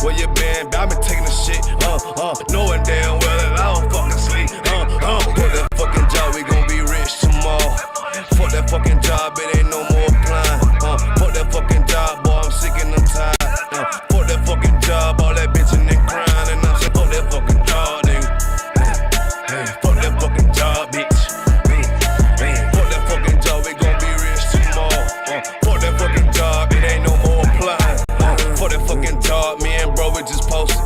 where you been? I been taking the shit, knowing damn well that I don't fucking sleep, Fuck that fucking job, we gon' be rich tomorrow. Fuck that fucking job, it ain't no more applying. Fuck that fucking job, boy, I'm sick and I'm tired. Fuck that fucking job, all that bitchin' and crying, and I'm saying fuck that fucking job, nigga. Hey, fuck that fucking job, bitch. Fuck that fucking job, we gon' be rich tomorrow. Fuck that fucking job, it ain't no more applying. Fuck that fucking job, me and bro, we just posted.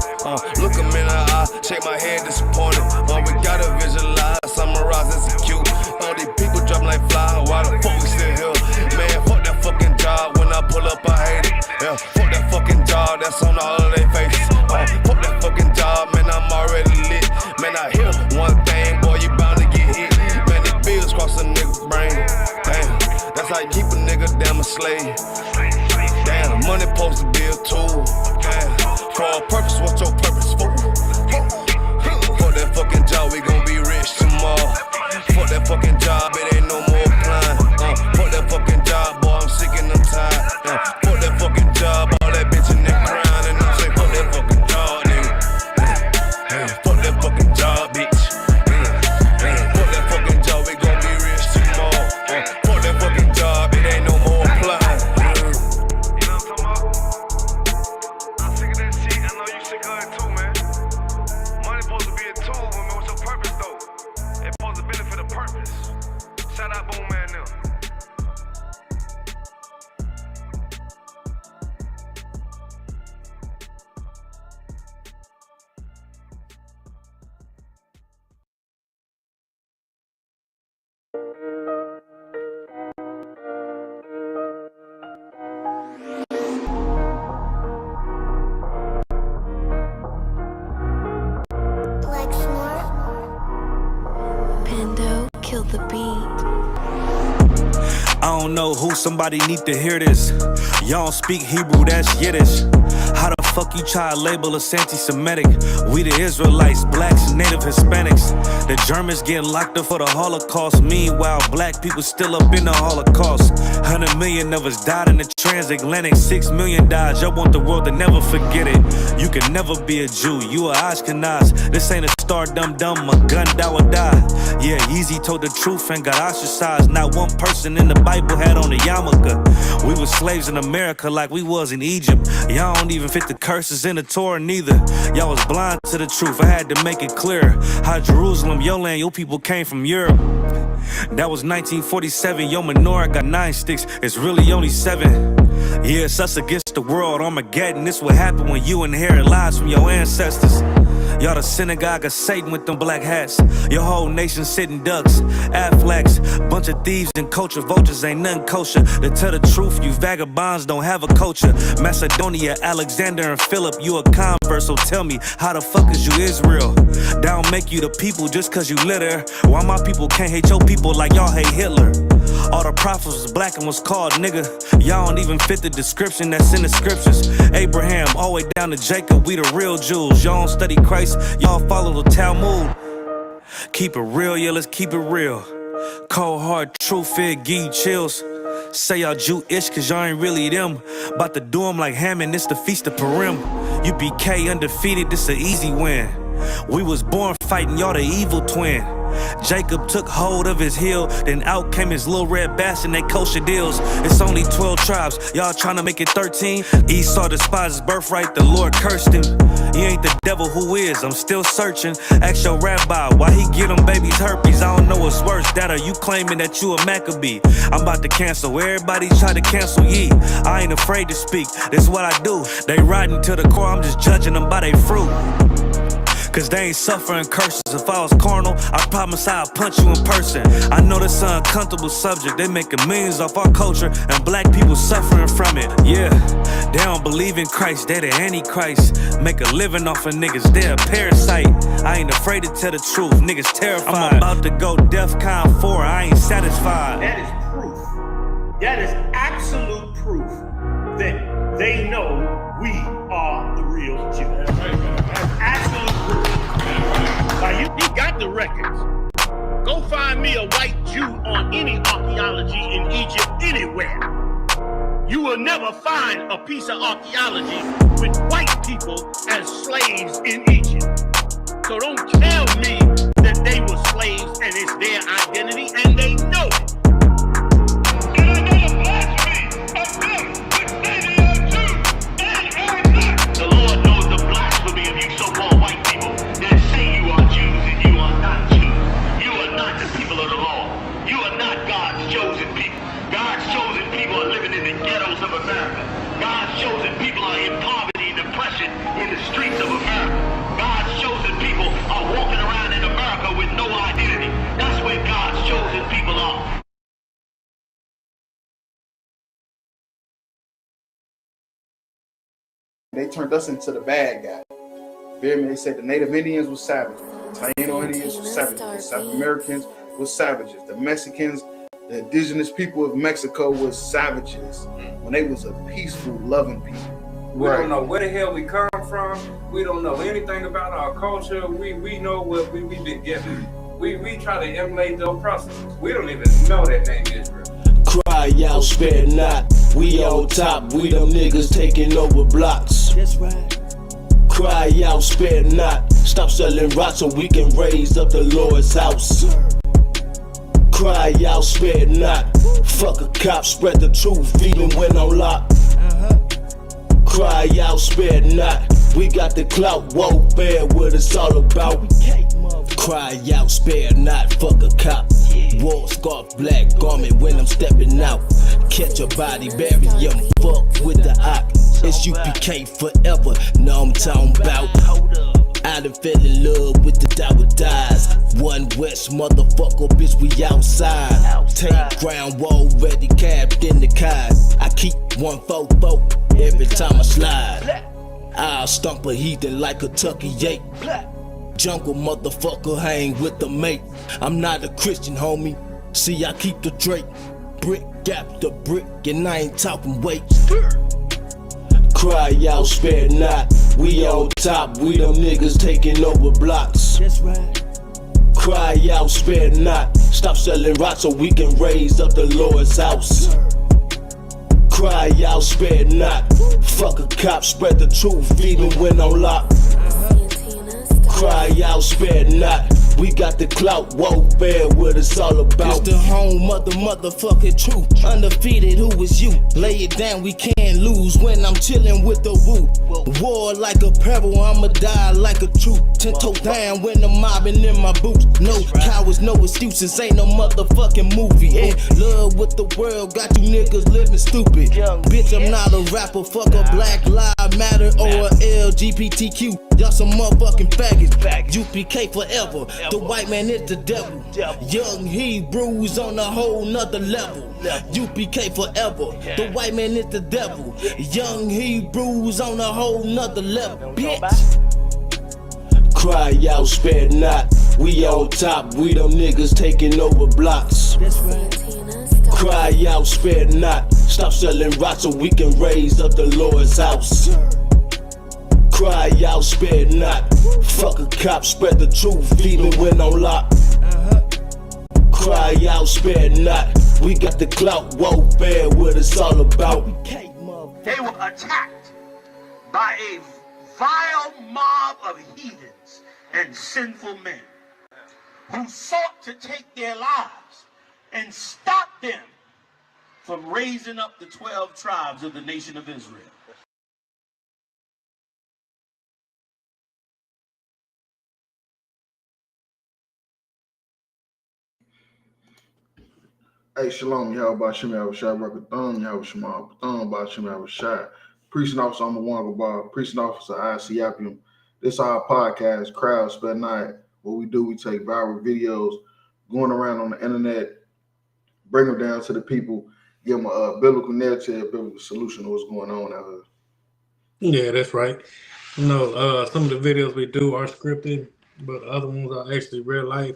Look him in the eye, shake my head disappointed. We gotta visualize, summarize, execute. These people drop like fly, why the fuck we still here? Man, fuck that fucking job, when I pull up I hate it. Yeah, fuck that fucking job, that's on all of their faces. Fuck that fucking job, man, I'm already lit. Man, I hear one thing, boy, you bound to get hit. Man, the bills cross a nigga's brain. Damn, that's how you keep a nigga damn a slave. Damn, money supposed to be a tool. Damn, for a purpose, what's your purpose for? Fuck that fucking job, we gon' be rich tomorrow. Fuck that fucking job, it ain't no more applying. Fuck that fucking job, boy, I'm sick and I'm tired. Fuck that fucking job, all that bitchin' and crying, and I'm saying fuck that fucking job, nigga. Fuck that fucking job, bitch. Fuck that fucking job, we gon' be rich tomorrow. Fuck that fucking job, it ain't no more applying. You know what I'm talking about? I'm sick of that shit. I know you sick of it too, man. Money's supposed to be a tool, man. What's your purpose though? It's supposed to benefit a purpose. Shout out Boom Man now. Kill the beat. I don't know who, somebody need to hear this. Y'all don't speak Hebrew, that's Yiddish. How the fuck you try to label us anti-Semitic? We the Israelites, blacks, native Hispanics. The Germans getting locked up for the Holocaust. Meanwhile, black people still up in the Holocaust. 100 million of us died in the transatlantic. 6 million died, y'all want the world to never forget it. You can never be a Jew, you a Ashkenaz. This ain't a star dum-dum, a gun that would die. Yeah, Yeezy told the truth and got ostracized. Not one person in the Bible had on a yarmulke. We were slaves in America like we was in Egypt. Y'all don't even fit the curses in the Torah neither. Y'all was blind to the truth, I had to make it clear. How Jerusalem, your land, your people came from Europe. That was 1947, your menorah got 9 sticks, it's really only 7. Yeah, it's us against the world, Armageddon. This what happened when you inherit lies from your ancestors. Y'all the synagogue of Satan with them black hats. Your whole nation sitting ducks, Aflacs. Bunch of thieves and culture vultures, ain't nothing kosher. To tell the truth, you vagabonds don't have a culture. Macedonia, Alexander and Philip, you a convert, so tell me, how the fuck is you Israel? That don't make you the people just cause you litter. Why my people can't hate your people like y'all hate Hitler? All the prophets was black and was called nigga. Y'all don't even fit the description that's in the scriptures. Abraham, all the way down to Jacob, we the real Jews. Y'all don't study Christ, y'all follow the Talmud. Keep it real, yeah, let's keep it real. Cold hard truth, it give you chills. Say y'all Jewish cause y'all ain't really them. About to do them like Hammond, it's the Feast of Purim. You BK undefeated, this an easy win. We was born fighting, y'all the evil twin. Jacob took hold of his heel, then out came his little red bastard and they kosher deals. It's only 12 tribes, y'all tryna make it 13. Esau despised his birthright, the Lord cursed him. He ain't the devil, who is? I'm still searching. Ask your rabbi, why he get them babies herpes? I don't know what's worse, that or you claiming that you a Maccabee. I'm about to cancel, everybody try to cancel ye. I ain't afraid to speak, this what I do. They riding to the core, I'm just judging them by their fruit. Cause they ain't suffering curses. If I was carnal, I promise I'd punch you in person. I know this an uncomfortable subject. They making millions off our culture and black people suffering from it. Yeah, they don't believe in Christ, they the Antichrist. Make a living off of niggas, they a parasite. I ain't afraid to tell the truth, niggas terrified. I'm about to go DEFCON 4, I ain't satisfied. That is proof. That is absolute proof that they know we are the real Jews. That's absolute proof. Like he got the records. Go find me a white Jew on any archaeology in Egypt anywhere. You will never find a piece of archaeology with white people as slaves in Egypt. So don't tell me that they were slaves and it's their identity, and they know it. And another blasphemy of them which say they are Jews and are not. The Lord knows the blasphemy of you so-called white people that say you are Jews and you are not Jews. You are not the people of the law. You are not God's chosen people. God's chosen people are living in the ghettos of America. God's chosen people are in poverty and depression in the streets of America. God's chosen people are walking around in America with no identity. That's where God's chosen people are. They turned us into the bad guy. They said the Native Indians were savages. The Taino Indians were savages. The South Americans were savages. The Mexicans, the indigenous people of Mexico was savages when they was a peaceful, loving people. We don't know where the hell we come from. We don't know anything about our culture. We know what we've been given. We try to emulate the oppressors. We don't even know that name Israel. Cry out, spare not. We on top. We them niggas taking over blocks. That's right. Cry out, spare not. Stop selling rocks so we can raise up the Lord's house. Cry out, spare not. Fuck a cop, spread the truth even when on lock. Cry out, spare not. We got the clout, warfare, what it's all about. Cry out, spare not. Fuck a cop. War scarf, black garment when I'm stepping out. Catch a body, bury him, fuck with the ock. It's UPK forever, know I'm talking about. I done fell in love with the die with dies. One West motherfucker, bitch, we outside. Take ground, wall ready, capped in the car. I keep 144 every time I slide. I'll stomp a heathen like a Tucky Yate. Jungle motherfucker, hang with the mate. I'm not a Christian, homie. See, I keep the Drake. Brick gap the brick, and I ain't talking weight. Cry out, spare not. We on top, we them niggas taking over blocks. That's right. Cry out, spare not. Stop selling rocks so we can raise up the Lord's house. Cry out, spare not. Fuck a cop, spread the truth even when on lock. Cry out, spare not. We got the clout, warfare, what it's all about. It's the home of the motherfucking truth. Undefeated, who is you? Lay it down, we can't lose when I'm chilling with the woo. War like a pebble, I'ma die like a troop. 10 toes down when I'm mobbing in my boots. No cowards, no excuses, ain't no motherfucking movie. In love with the world, got you niggas living stupid. Bitch, I'm not a rapper, fuck a Black Lives Matter or a LGBTQ. Y'all some motherfucking faggots. UPK forever. The white man is the devil. Young Hebrews on a whole nother level. UPK forever. The white man is the devil. Young Hebrews on a whole nother level. Bitch. Cry out, spare not. We on top. We them niggas taking over blocks. Cry out, spare not. Stop selling rocks so we can raise up the Lord's house. Cry out, spare not. Fuck a cop, spread the truth even when on lock. Cry out, spare not. We got the clout, warfare, what it's all about. They were attacked by a vile mob of heathens and sinful men who sought to take their lives and stop them from raising up the 12 tribes of the nation of Israel. Hey, shalom, Yahweh Shem Yahweh Shai, Rakatham, Yahweh Shema, Patham, Bashem Yahweh Shai, Preaching Officer Amawanga, Preaching Officer IC Appium. This our podcast, Crowd Spell Night. What we do, we take viral videos going around on the internet, bring them down to the people, give them a biblical narrative, a biblical solution to what's going on out here. Yeah, that's right. You know, some of the videos we do are scripted, but other ones are actually real life.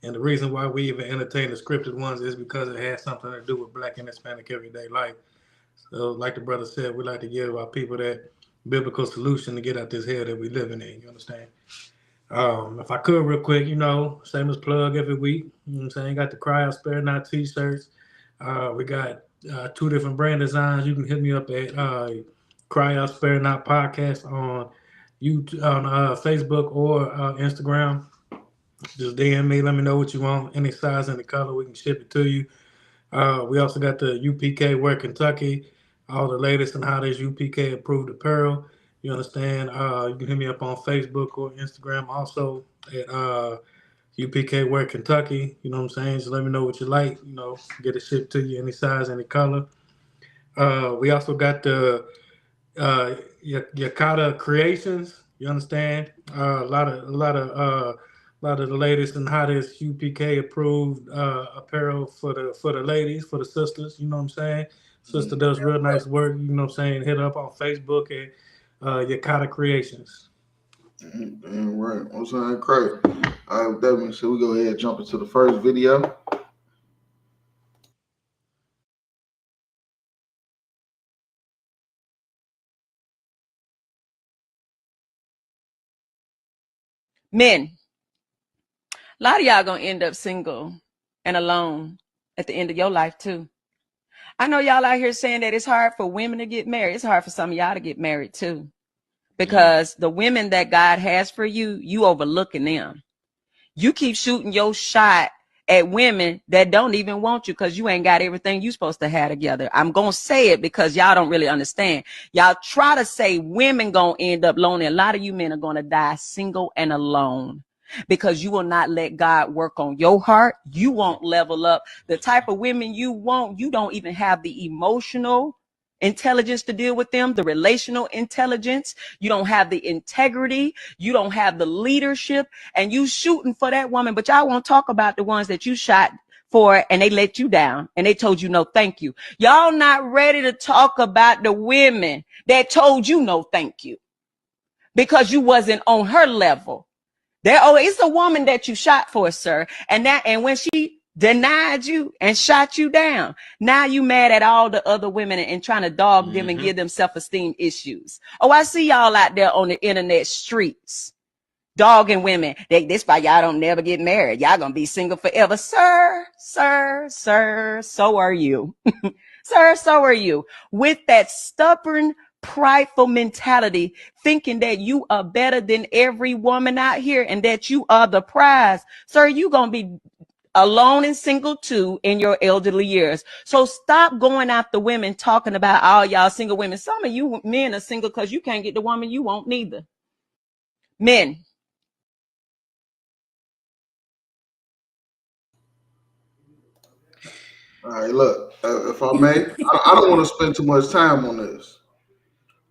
And the reason why we even entertain the scripted ones is because it has something to do with Black and Hispanic everyday life. So like the brother said, we like to give our people that biblical solution to get out this hell that we living in, you understand? If I could real quick, you know, same as plug every week, you know what I'm saying? Got the Cry Out Spare Not t-shirts. We got 2 different brand designs. You can hit me up at Cry Out Spare Not Podcast on YouTube, on Facebook or Instagram. Just DM me. Let me know what you want, any size, any color. We can ship it to you. We also got the UPK Wear Kentucky, all the latest and hottest UPK approved apparel. You understand? You can hit me up on Facebook or Instagram also at UPK Wear Kentucky. You know what I'm saying? Just let me know what you like. You know, get it shipped to you, any size, any color. We also got the Yakata Creations. You understand? A lot of the latest and hottest UPK approved apparel for the ladies, for the sisters. You know what I'm saying? Sister does real nice work. You know what I'm saying? Hit her up on Facebook at Yakata Creations. Damn right. I'm saying crazy. All right, with that being said, we go ahead and jump into the first video. Men, a lot of y'all gonna end up single and alone at the end of your life too. I know y'all out here saying that it's hard for women to get married. It's hard for some of y'all to get married too, because the women that God has for you, you overlooking them. You keep shooting your shot at women that don't even want you because you ain't got everything you supposed to have together. I'm going to say it because y'all don't really understand. Y'all try to say women going to end up lonely. A lot of you men are going to die single and alone because you will not let God work on your heart. You won't level up. The type of women you want, you don't even have the emotional intelligence to deal with them, the relational intelligence. You don't have the integrity. You don't have the leadership, and you shooting for that woman. But y'all won't talk about the ones that you shot for and they let you down and they told you no thank you. Y'all not ready to talk about the women that told you no thank you because you wasn't on her level. It's a woman that you shot for, sir. And when she denied you and shot you down, now you mad at all the other women and trying to dog them and give them self-esteem issues. Oh, I see y'all out there on the internet streets dogging women. This why y'all don't never get married. Y'all gonna be single forever. Sir, so are you. Sir, so are you. With that stubborn, prideful mentality, thinking that you are better than every woman out here and that you are the prize. Sir, you gonna be alone and single too in your elderly years. So stop going after women talking about all y'all single women. Some of you men are single because you can't get the woman you want neither. Men. All right, look, if I may, I don't want to spend too much time on this.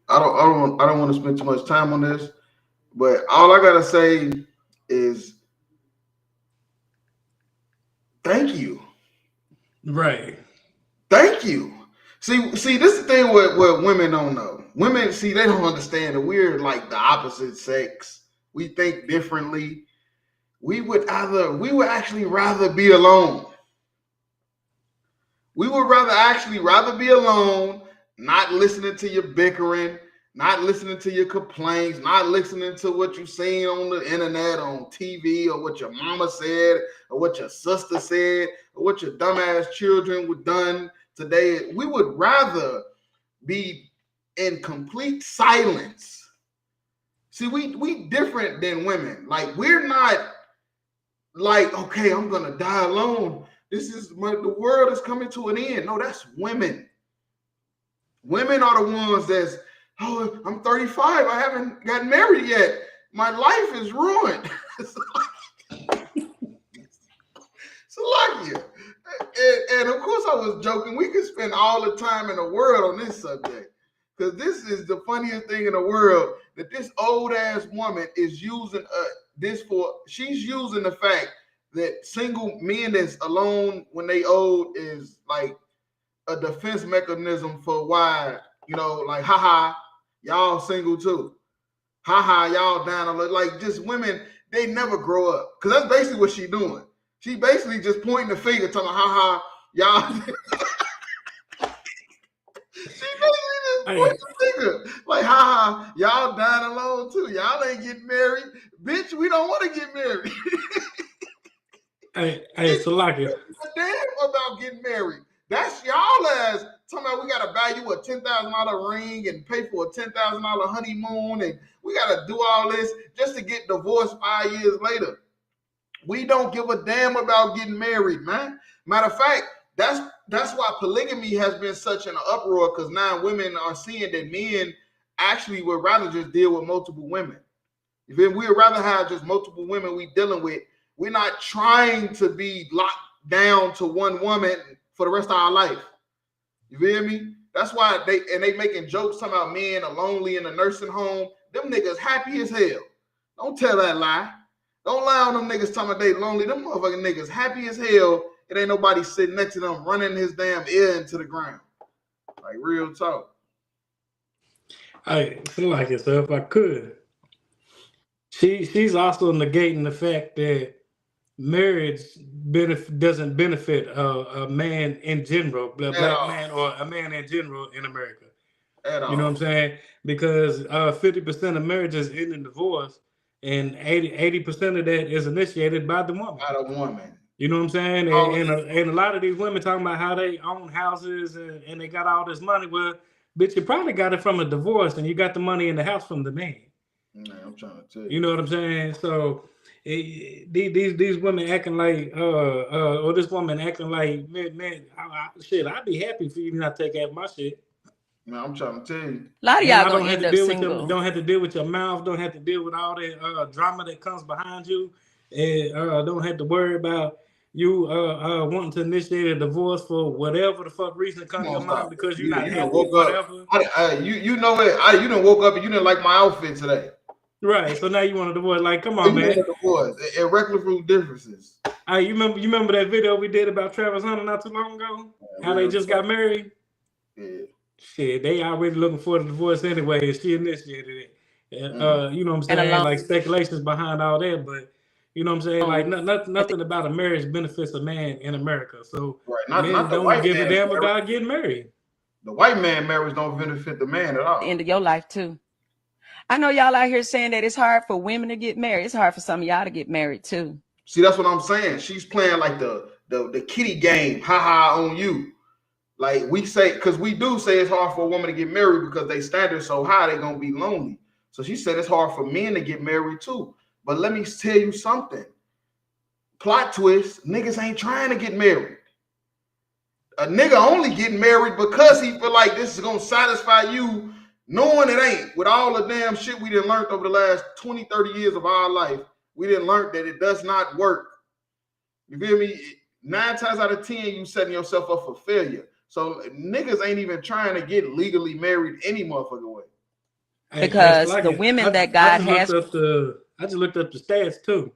I don't want to spend too much time on this. But all I gotta say is thank you. Right. Thank you. See, this is the thing what women don't know. Women, see, they don't understand that we're like the opposite sex. We think differently. We would actually rather be alone. We would rather be alone, not listening to your bickering, not listening to your complaints, not listening to what you've seen on the internet, on TV, or what your mama said, or what your sister said, or what your dumbass children were done today. We would rather be in complete silence. See, we different than women. Like, we're not like, okay, I'm gonna die alone. The world is coming to an end. No, that's women. Women are the ones that's, oh, I'm 35. I haven't gotten married yet. My life is ruined. It's like you. And of course I was joking. We could spend all the time in the world on this subject. Because this is the funniest thing in the world, that this old ass woman is using she's using the fact that single men that's alone when they old is like a defense mechanism for why, like, haha, y'all single too. Haha, y'all down. Like, just women, they never grow up. Because that's basically what she doing. She basically just pointing the finger, telling haha, y'all. She basically just pointing the finger. Like, haha, y'all down alone too. Y'all ain't getting married. Bitch, we don't want to get married. Hey, Salaki. Damn about getting married. That's y'all as talking about we got to value a $10,000 ring and pay for a $10,000 honeymoon, and we got to do all this just to get divorced 5 years later. We don't give a damn about getting married, man. Matter of fact, that's why polygamy has been such an uproar, because now women are seeing that men actually would rather just deal with multiple women. If we would rather have just multiple women we dealing with, we're not trying to be locked down to one woman for the rest of our life. You feel me? That's why they making jokes talking about men are lonely in a nursing home. Them niggas happy as hell. Don't tell that lie. Don't lie on them niggas talking about they lonely. Them motherfucking niggas happy as hell. It ain't nobody sitting next to them running his damn ear into the ground. Like real talk. I feel like it, so if I could. She's also negating the fact that marriage doesn't benefit a man in general, a black man or a man in general in America. You know what I'm saying? Because 50% of marriages end in divorce, and 80% of that is initiated by the woman. By the woman. You know what I'm saying? And a lot of these women talking about how they own houses and they got all this money. Well, bitch, you probably got it from a divorce, and you got the money in the house from the man. Man, I'm trying to tell you. You know what I'm saying? So these women acting like, or this woman acting like, man, shit, I'd be happy for you to not take half my shit. Man, I'm trying to tell you. A lot of y'all gonna end up single. Don't have to deal with your mouth. Don't have to deal with all that drama that comes behind you. And don't have to worry about you wanting to initiate a divorce for whatever the fuck reason comes to your mind because you're not happy or whatever. You know it. You done woke up and you didn't like my outfit today. Right. So now you want a divorce. Like, come on, man. Divorce. Irreconcilable differences. You remember that video we did about Travis Hunter not too long ago? How they just got married? Yeah. Shit, they already looking for the divorce anyway, and she initiated it. You know what I'm saying? Like speculations behind all that, but you know what I'm saying? Like nothing about a marriage benefits a man in America. So men don't give a damn about getting married. The white man marriage don't benefit the man at all. The end of your life too. I know y'all out here saying that it's hard for women to get married. It's hard for some of y'all to get married too. See, that's what I'm saying. She's playing like the kitty game, haha on you. Like we say, because we do say it's hard for a woman to get married because they standards so high, they're gonna be lonely. So she said it's hard for men to get married too. But let me tell you something. Plot twist, niggas ain't trying to get married. A nigga only getting married because he feel like this is gonna satisfy you, knowing it ain't. With all the damn shit we done learned over the last 20, 30 years of our life, we done learned that it does not work. You feel me? 9 times out of 10, you setting yourself up for failure. So niggas ain't even trying to get legally married any motherfucking way. Because the women that God has. I just looked up the stats too.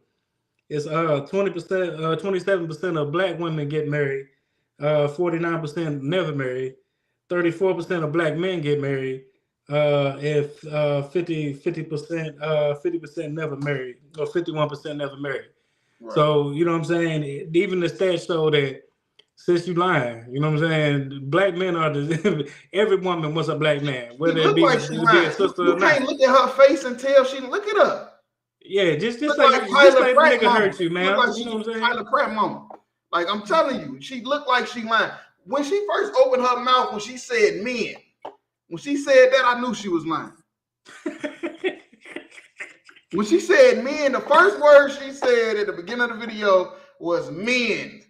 It's 20%, 27% of black women get married, 49% never married, 34% of black men get married, if 50% never married, or 51% never married. Right. So you know what I'm saying? Even the stats show that since you lying, you know what I'm saying? Black men are every woman wants a black man, whether it be a sister or not. You can't look at her face and tell she look at her. Yeah, just like nigga hurt you, man. You know what I'm saying? Tyler Pratt mama. Like I'm telling you, she looked like she lying. When she first opened her mouth, when she said men, when she said that, I knew she was lying. When she said men, the first word she said at the beginning of the video was men.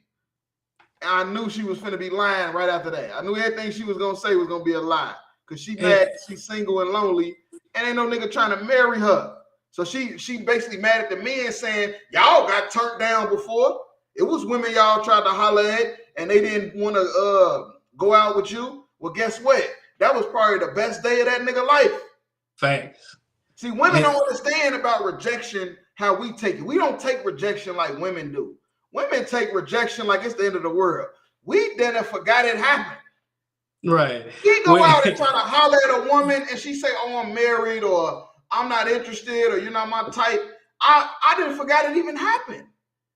I knew she was finna be lying right after that. I knew everything she was gonna say was gonna be a lie. Cause she mad, she's single and lonely, and ain't no nigga trying to marry her. So she basically mad at the men saying, y'all got turned down before. It was women y'all tried to holler at and they didn't want to go out with you. Well, guess what? That was probably the best day of that nigga life. Thanks. See, women don't understand about rejection, how we take it. We don't take rejection like women do. Women take rejection like it's the end of the world. We then forgot it happened. Right. He go out and try to holler at a woman and she say, oh, I'm married, or I'm not interested, or you're not my type. I didn't forget it even happened.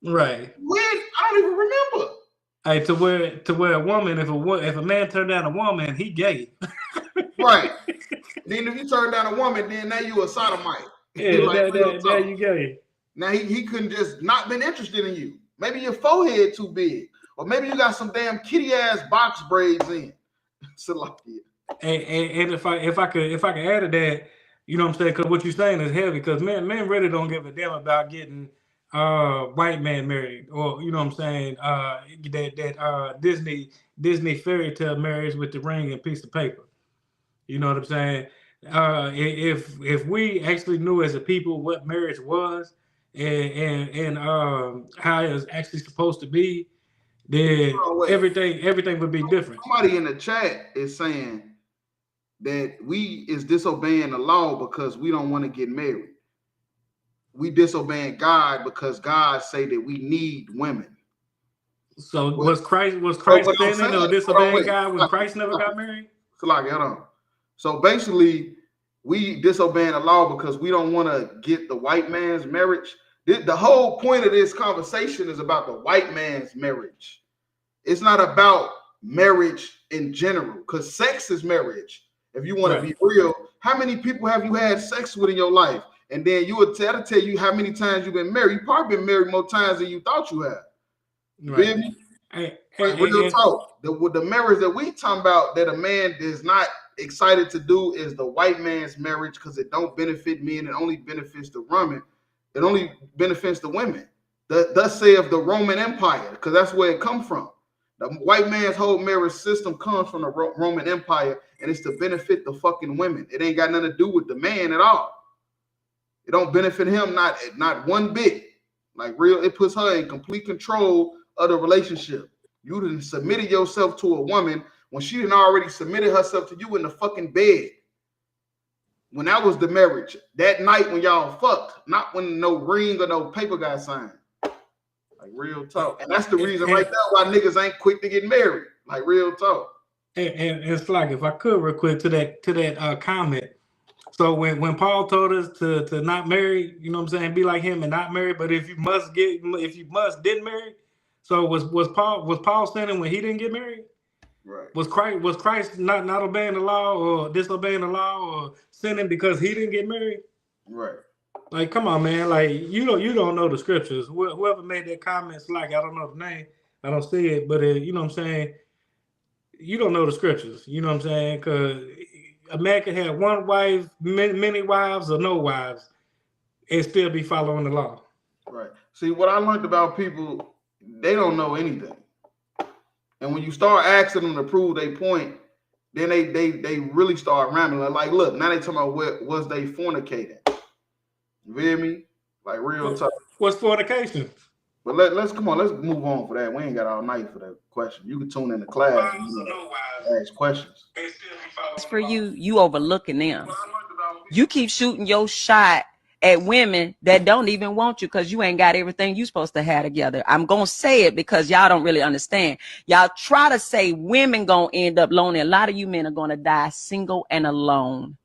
Right. When? I don't even remember. Hey, to where a woman, if a man turned down a woman, he gay. Right. Then if you turn down a woman, then now you a sodomite. Yeah, like, there you gay. Now he couldn't just not been interested in you. Maybe your forehead too big, Or maybe you got some damn kitty ass box braids in. Salakia. And if I could add to that, you know what I'm saying? Because what you're saying is heavy. Because men really don't give a damn about getting white man married, or you know what I'm saying? Disney fairy tale marriage with the ring and piece of paper. You know what I'm saying? If we actually knew as a people what marriage was and how it was actually supposed to be, then everything would be different. Somebody in the chat is saying that we is disobeying the law because we don't want to get married. We disobeying God because God say that we need women. So was Christ sinning or disobeying God when Christ never got married? Hold on. So basically, we disobeying the law because we don't want to get the white man's marriage. The whole point of this conversation is about the white man's marriage. It's not about marriage in general, because sex is marriage. If you want to be real, how many people have you had sex with in your life? And then you would tell you how many times you've been married. You've probably been married more times than you thought you have. You feel me? Real talk. The marriage that we talking about that a man is not excited to do is the white man's marriage, because it don't benefit men. It only benefits the women. It only benefits the women. Thus saith the Roman Empire, because that's where it come from. The white man's whole marriage system comes from the Roman Empire, and it's to benefit the fucking women. It ain't got nothing to do with the man at all. It don't benefit him, not one bit. Like real, it puts her in complete control of the relationship. You done submitted yourself to a woman when she done already submitted herself to you in the fucking bed. When that was the marriage, that night when y'all fucked, not when no ring or no paper got signed. Like real talk. And that's the reason right there why niggas ain't quick to get married. Like real talk. And it's like, if I could real quick to that comment. So when Paul told us to not marry, you know what I'm saying, be like him and not marry, but if you must didn't marry. So was Paul sinning when he didn't get married? Right. Was Christ not obeying the law or disobeying the law or sinning because he didn't get married? Right. Like, come on, man. Like, you don't know the scriptures. Whoever made that comment, like, I don't know the name. I don't see it, but you know what I'm saying? You don't know the scriptures. You know what I'm saying? Because a man can have one wife, many wives, or no wives, and still be following the law. Right. See, what I learned about people, they don't know anything. And when you start asking them to prove their point, then they really start rambling. Like, look, now they talking about what was they fornicating. You feel me? Like real talk. What's fornication? But let's move on for that. We ain't got all night for that question. You can tune in the class and ask questions. For you overlooking them. You keep shooting your shot at women that don't even want you because you ain't got everything you supposed to have together. I'm gonna say it because y'all don't really understand. Y'all try to say women gonna end up lonely. A lot of you men are gonna die single and alone.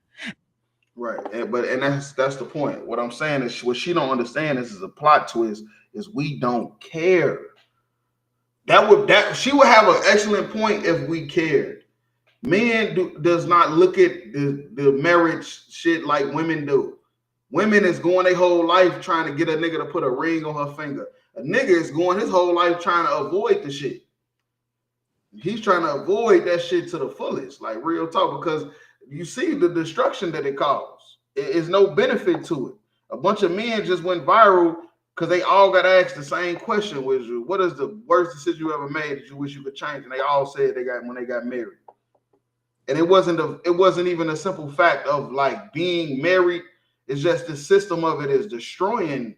Right, and that's the point. What I'm saying is, what she don't understand is a plot twist. Is we don't care. She would have an excellent point if we cared. Men does not look at the marriage shit like women do. Women is going their whole life trying to get a nigga to put a ring on her finger. A nigga is going his whole life trying to avoid the shit. He's trying to avoid that shit to the fullest, like real talk, because you see the destruction that it caused. It's no benefit to it. A bunch of men just went viral because they all got asked the same question, which is, what is the worst decision you ever made that you wish you could change? And they all said when they got married. And it wasn't even a simple fact of like being married. It's just the system of it is destroying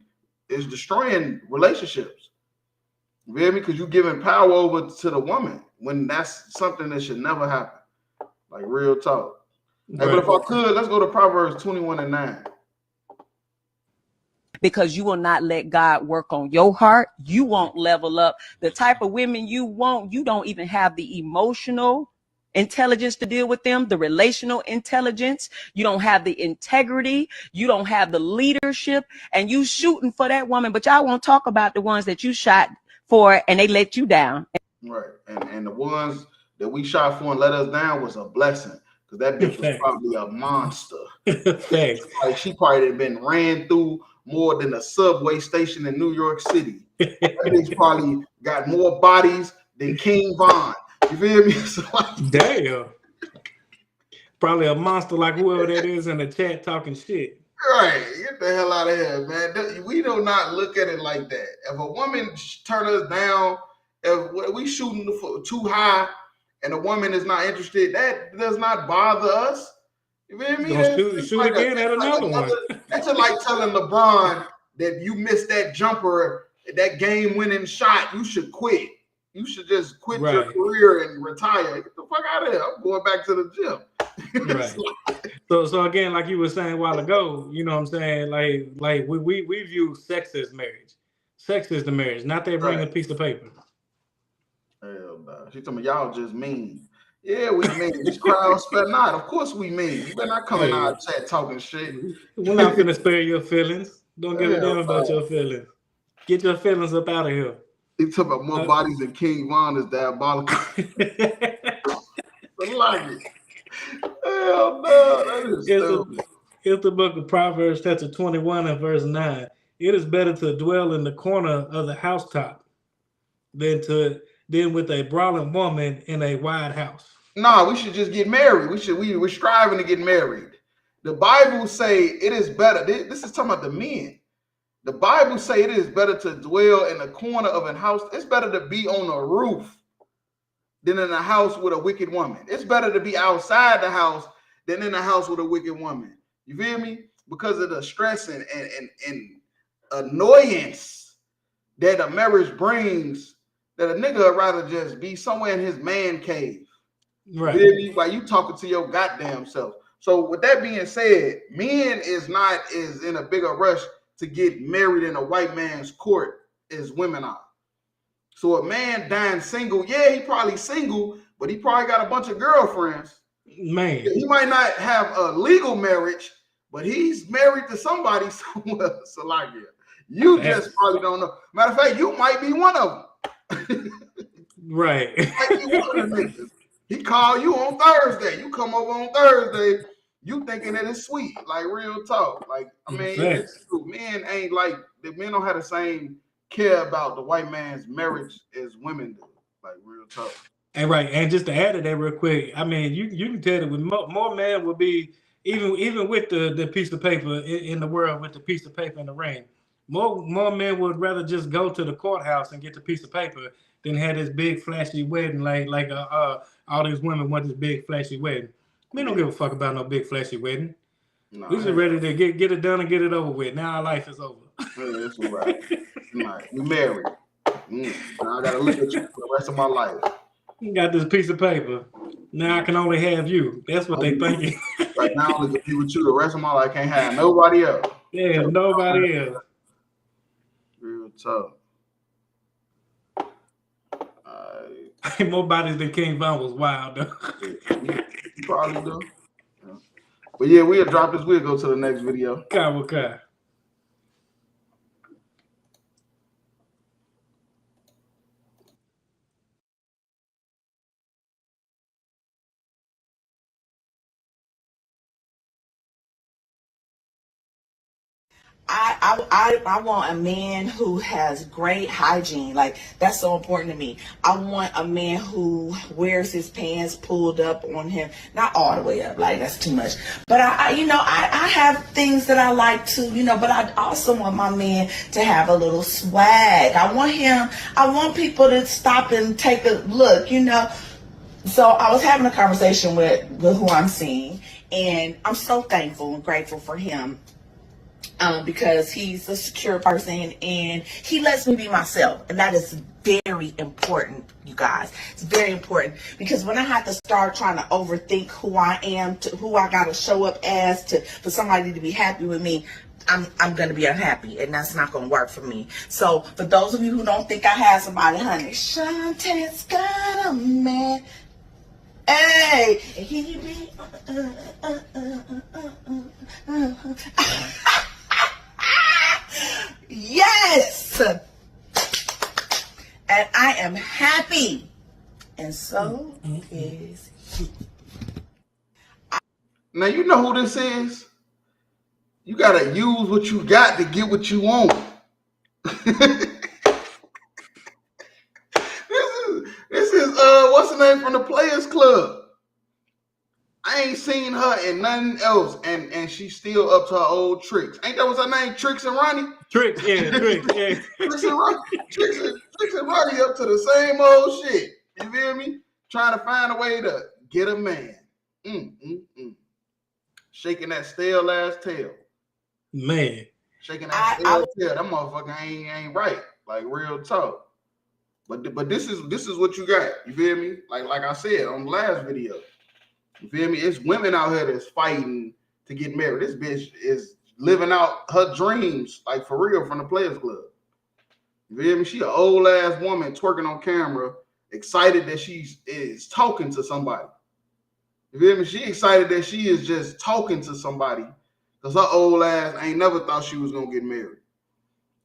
relationships. You feel me? Because you're giving power over to the woman when that's something that should never happen. Like real talk. Right. Hey, but if I could, let's go to Proverbs 21:9. Because you will not let God work on your heart. You won't level up. The type of women you want, you don't even have the emotional intelligence to deal with them, the relational intelligence. You don't have the integrity. You don't have the leadership, and you shooting for that woman, but y'all won't talk about the ones that you shot for and they let you down. Right. And the ones that we shot for and let us down was a blessing, because that bitch was probably a monster. Like she probably had been ran through more than a subway station in New York City. That bitch probably got more bodies than King Von. You feel me? So like, damn. Probably a monster like whoever that is in the chat talking shit. right, get the hell out of here, man. We do not look at it like that. If a woman turn us down, if we shooting too high and a woman is not interested, that does not bother us. You feel me? Shoot like again at another one. That's just like telling LeBron that you missed that jumper, that game-winning shot. You should quit. You should just quit your career and retire. Get the fuck out of here. I'm going back to the gym. Right. So again, like you were saying a while ago, you know what I'm saying? Like we view sex as marriage. Sex is the marriage, not that ring and piece of paper. Hell no. She told me y'all just mean. Yeah, we mean. This crowd spell not. Of course we mean. You better not come in our chat talking shit. We're not finna spare your feelings. Don't give a damn about your feelings. Get your feelings up out of here. He talk about more bodies than King Von is diabolical. I like it. Hell no, that is stupid. Here's the book of Proverbs, chapter 21 and verse 9. It is better to dwell in the corner of the housetop than with a brawling woman in a wide house. No, we should just get married. We're striving to get married. The Bible say it is better. This is talking about the men. The Bible say it is better to dwell in the corner of a house. It's better to be on a roof than in a house with a wicked woman. It's better to be outside the house than in a house with a wicked woman. You feel me? Because of the stress and annoyance that a marriage brings, that a nigga would rather just be somewhere in his man cave. Right. You feel me? While you talking to your goddamn self. So with that being said, men is in a bigger rush to get married in a white man's court as women are. So a man dying single, yeah, he probably single, but he probably got a bunch of girlfriends. Man. He might not have a legal marriage, but he's married to somebody somewhere. So like, you just probably don't know. Matter of fact, you might be one of them. Right. He called you on Thursday. You come over on Thursday. You thinking that it's sweet, like real talk. Like, I mean, it's true. Men ain't like, the men don't have the same care about the white man's marriage as women do. Like real talk. And right, and just to add to that real quick, I mean, you can tell that with more men will be even with the piece of paper in the world, with the piece of paper in the ring. More men would rather just go to the courthouse and get the piece of paper than have this big flashy wedding like all these women want this big flashy wedding. We don't give a fuck about no big flashy wedding. No, we just ready to get it done and get it over with. Now our life is over. Yeah, that's right. We married. Now I gotta look at you for the rest of my life. You got this piece of paper. Now I can only have you. That's what they thinking. Right now I'm gonna be with you the rest of my life. Can't have nobody else. Yeah, nobody else. Real tough. More bodies than King Von was wild though. You probably do. Yeah. But yeah, we'll drop this. We'll go to the next video. Okay. I want a man who has great hygiene. Like, that's so important to me. I want a man who wears his pants pulled up on him, not all the way up, like that's too much. But I have things that I like to, but I also want my man to have a little swag. I want people to stop and take a look, So I was having a conversation with who I'm seeing, and I'm so thankful and grateful for him. Because he's a secure person and he lets me be myself. And that is very important, you guys. It's very important because when I have to start trying to overthink who I am, to who I got to show up as for somebody to be happy with me, I'm going to be unhappy, and that's not going to work for me. So for those of you who don't think I have somebody, honey, Shantae's got a man. Hey, he be yes, and I am happy, and so is he. Now you know who this is. You gotta use what you got to get what you want. This ain't from the Players Club. I ain't seen her in nothing else, and she's still up to her old tricks. Ain't that what's her name? Tricks and Ronnie? Tricks, yeah, Tricks, yeah. Tricks and Ronnie up to the same old shit. You feel me? Trying to find a way to get a man. Shaking that stale ass tail. Man. Shaking that stale tail. That motherfucker ain't right. Like real talk. But this is what you got. You feel me? Like I said on the last video. You feel me? It's women out here that's fighting to get married. This bitch is living out her dreams, like for real, from the Players Club. You feel me? She an old ass woman twerking on camera, excited that she is talking to somebody. You feel me? She excited that she is just talking to somebody because her old ass ain't never thought she was gonna get married.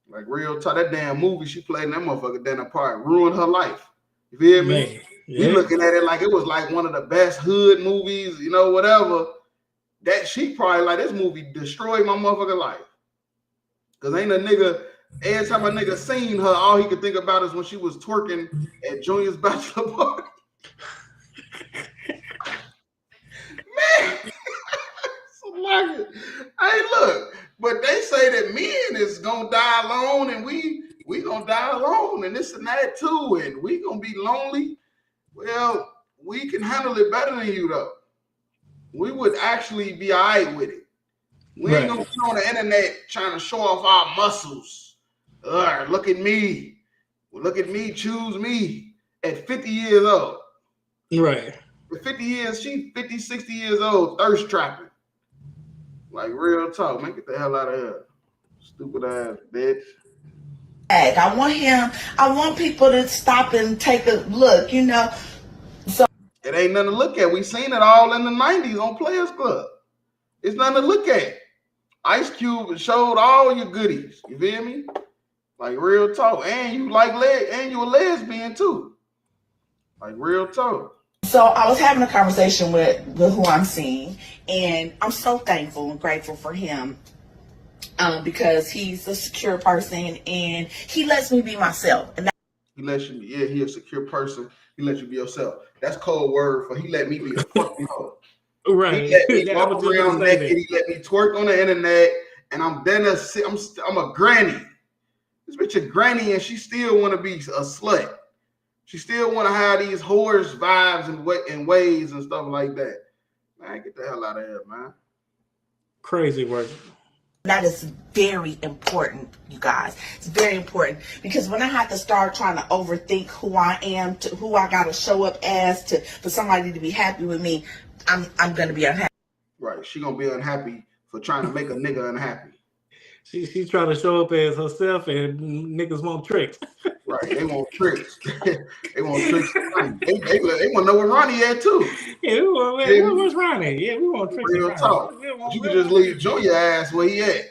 Like real talk, that damn movie she played in that motherfucker down apart ruined her life. You feel me? Man. Yeah. We looking at it like it was like one of the best hood movies, you know, whatever. That she probably like this movie destroyed my motherfucking life. Cause ain't a nigga, every time a nigga seen her, all he could think about is when she was twerking at Junior's bachelor party. Man, so like it. Hey, look, but they say that men is gonna die alone, and we gonna die alone, and this and that too, and we gonna be lonely. Well, we can handle it better than you, though. We would actually be all right with it. We ain't gonna be on the internet trying to show off our muscles. Look at me. Look at me. Choose me at 50 years old. Right. At 50 years, she 50, 60 years old, thirst trapping. Like real talk. Man, get the hell out of here. Stupid ass bitch. I want people to stop and take a look, you know. So it ain't nothing to look at. We seen it all in the 90s on Players Club. It's nothing to look at. Ice Cube showed all your goodies. You feel me? Like real talk. And you and you a lesbian too. Like real talk. So I was having a conversation with who I'm seeing, and I'm so thankful and grateful for him. Because he's a secure person and he lets me be myself. And he lets you, yeah, he a secure person. He lets you be yourself. That's code word for he let me be a fucking hoe. Right. He let me walk around naked. He let me twerk on the internet, and I'm a granny. This bitch a granny, and she still want to be a slut. She still want to have these whorish vibes and ways and stuff like that. Man, get the hell out of here, man. Crazy work. That is very important, you guys. It's very important because when I have to start trying to overthink who I am, to who I gotta show up as, for somebody to be happy with me, I'm gonna be unhappy. Right, she gonna be unhappy for trying to make a nigga unhappy. She's trying to show up as herself, and niggas want tricks. Right, they want tricks. They want tricks. They want to know where Ronnie at too. Yeah, where's Ronnie? Yeah, we want tricks. Real talk. You can just leave Junior ass where he at.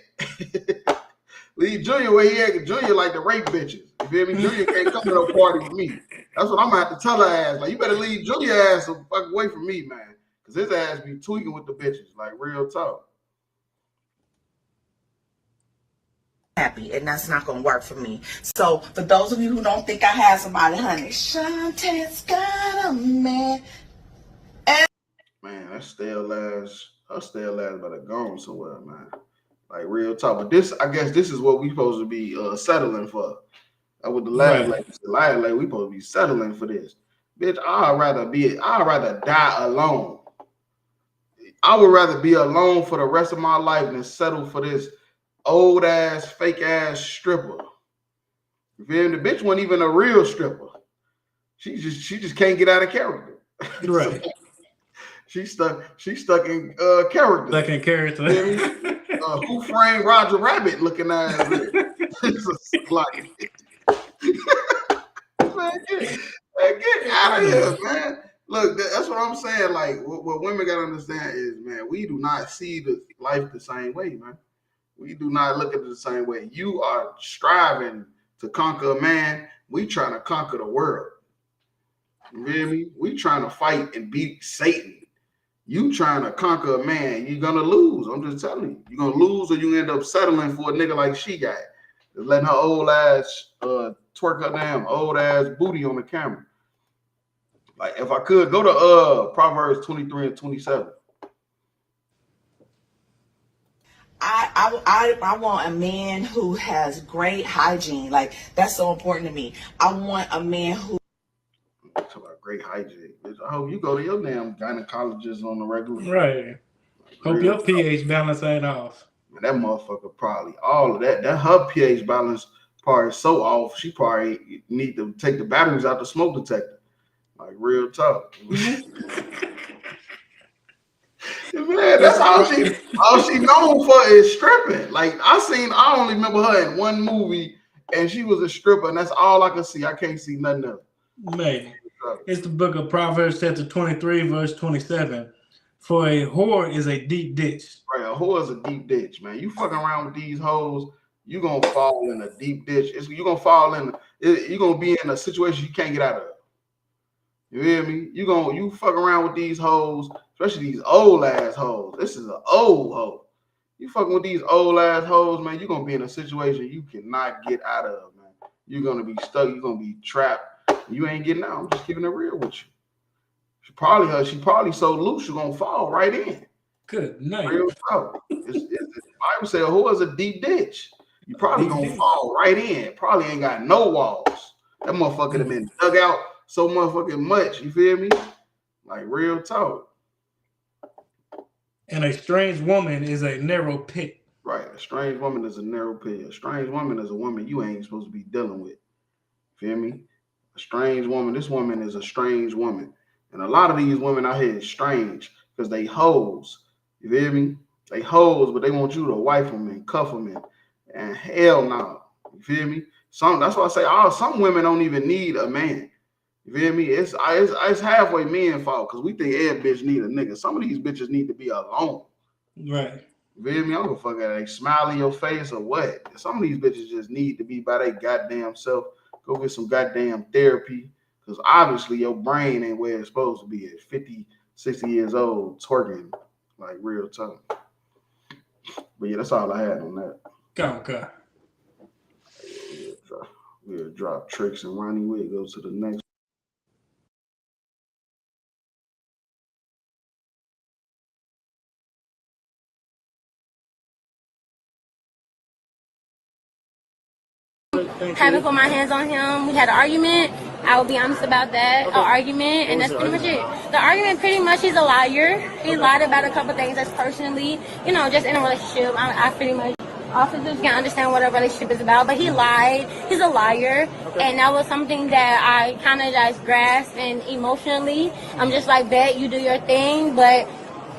Leave Junior where he at. Cause Junior like the rape bitches. You feel me? Junior can't come to no party with me. That's what I'm gonna have to tell her ass. Like, you better leave Junior ass the fuck away from me, man. Cause his ass be tweaking with the bitches. Like real talk. Happy, and that's not gonna work for me. So for those of you who don't think I have somebody, honey, Shantae's got a man. Man, that stale ass better go somewhere, man. Like real talk. But this, I guess, this is what we supposed to be settling for. With the last like we supposed to be settling for this. Bitch, I'd rather die alone. I would rather be alone for the rest of my life than settle for this old ass, fake ass stripper. You feel me? The bitch wasn't even a real stripper. She just can't get out of character. Right. She's stuck in character. Stuck in character. Who Framed Roger Rabbit looking at it. Like, man, get out of here, man. Look, that's what I'm saying. Like, what women gotta understand is, man, we do not see the life the same way, man. We do not look at it the same way. You are striving to conquer a man. We trying to conquer the world. You feel me? We trying to fight and beat Satan. You trying to conquer a man, you're gonna lose. I'm just telling you. You're gonna lose, or you end up settling for a nigga like she got. Just letting her old ass twerk her damn old ass booty on the camera. Like if I could go to Proverbs 23 and 27. I want a man who has great hygiene. Like that's so important to me. I want a man who Talk about great hygiene. I hope you go to your damn gynecologist on the regular. Right. Hope your pH balance ain't off. Man, that motherfucker probably all of that. That her pH balance part is so off. She probably need to take the batteries out the smoke detector. Like real talk. Man, that's all she known for is stripping. Like I only remember her in one movie, and she was a stripper, and that's all I could see. I can't see nothing else. Man, it's the book of Proverbs chapter 23, verse 27. For a whore is a deep ditch. Right, a whore is a deep ditch, man. You fucking around with these hoes, you gonna fall in a deep ditch. You're gonna be in a situation you can't get out of. You hear me? You fuck around with these hoes, especially these old ass hoes. This is an old hoe. You fucking with these old ass hoes, man. You're gonna be in a situation you cannot get out of, man. You're gonna be stuck. You're gonna be trapped. You ain't getting out. I'm just keeping it real with you. She probably so loose you're gonna fall right in. Good night. Real talk. The Bible said a whore is a deep ditch. You probably gonna fall right in. Probably ain't got no walls. That motherfucker have been dug out so motherfucking much. You feel me? Like real talk. And a strange woman is a narrow pit. Right. A strange woman is a narrow pit. A strange woman is a woman you ain't supposed to be dealing with. Feel me? A strange woman. This woman is a strange woman. And a lot of these women out here is strange because they hoes. You feel me? They hoes, but they want you to wife them and cuff them and hell no. You feel me? That's why I say some women don't even need a man. You feel me? It's halfway men fault because we think every bitch need a nigga. Some of these bitches need to be alone. Right. You feel me? I don't give a fuck if they smile in your face or what. Some of these bitches just need to be by their goddamn self. Go get some goddamn therapy. Because obviously your brain ain't where it's supposed to be at 50, 60 years old, twerking like real time. But yeah, that's all I had on that. Okay. We'll drop Tricks and Ronnie. We'll go to the next. Haven't put my hands on him. We had an argument. I will be honest about that. An argument, and that's pretty much it. The argument, pretty much, he's a liar. He lied about a couple things that's personally, just in a relationship. I pretty much, officers can understand what a relationship is about, but he lied. He's a liar, and that was something that I kind of just grasped, and emotionally, I'm just like, bet, you do your thing, but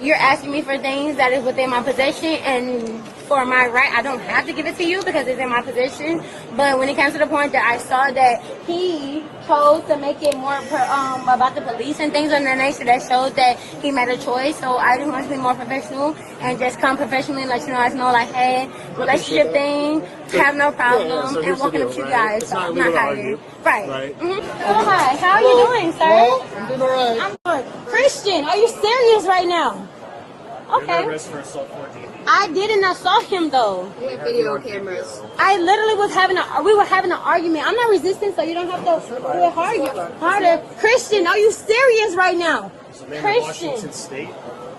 you're asking me for things that is within my possession, and for my right, I don't have to give it to you because it's in my possession. But when it comes to the point that I saw that he chose to make it more about the police and things of that nature, that shows that he made a choice. So I just want to be more professional and just come professionally and let you guys know, like, hey, relationship thing, have no problem, and walking up to you guys. So I'm not hiding. Right. Mm-hmm. Oh, hi. How are you doing, sir? Well, I'm doing all right. I'm good. Christian, are you serious right now? Okay. I didn't assault him though. We have video cameras. I literally we were having an argument. I'm not resisting, so you don't have to do it harder. Christian, are you serious right now? Christian. Washington State,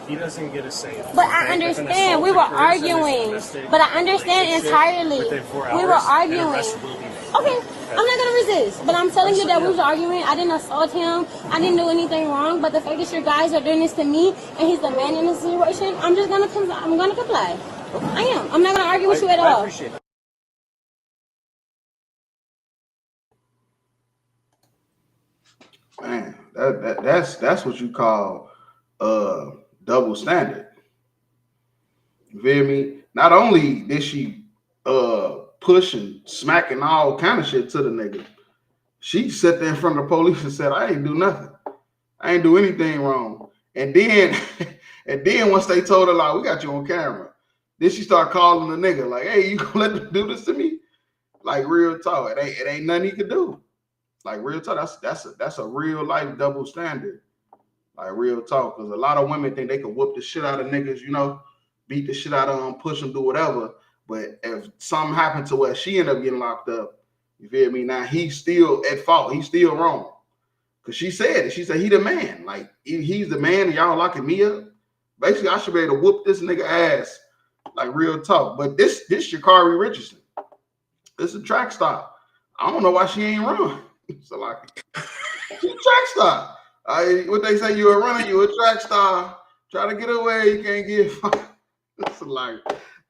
he doesn't get a say. But I understand. We were arguing. But I understand entirely. We were arguing. Okay, I'm not gonna resist, but I'm telling you that we was arguing. I didn't assault him. I didn't do anything wrong. But the fact that you guys are doing this to me, and he's the man in this situation, I'm gonna comply. I am. I'm not gonna argue with you at all. I appreciate it. Man, that's what you call double standard. You feel me? Not only did she pushing, smacking all kind of shit to the nigga, she sat there in front of the police and said, I ain't do nothing. I ain't do anything wrong. And then once they told her, like, we got you on camera, then she started calling the nigga, like, hey, you gonna let them do this to me? Like, real talk. It ain't nothing he could do. Like, real talk, that's a real life double standard. Like, real talk. Because a lot of women think they can whoop the shit out of niggas, beat the shit out of them, push them, do whatever. But if something happened to where she ended up getting locked up, you feel me? Now he's still at fault. He's still wrong. Cause she said it. She said he the man. Like he's the man, and y'all locking me up. Basically, I should be able to whoop this nigga ass, like real talk. But this Sha'Carri Richardson, it's a track star. I don't know why she ain't run. So like, she's a track star. What they say, you a runner, you a track star. Try to get away, you can't get fired. It's like,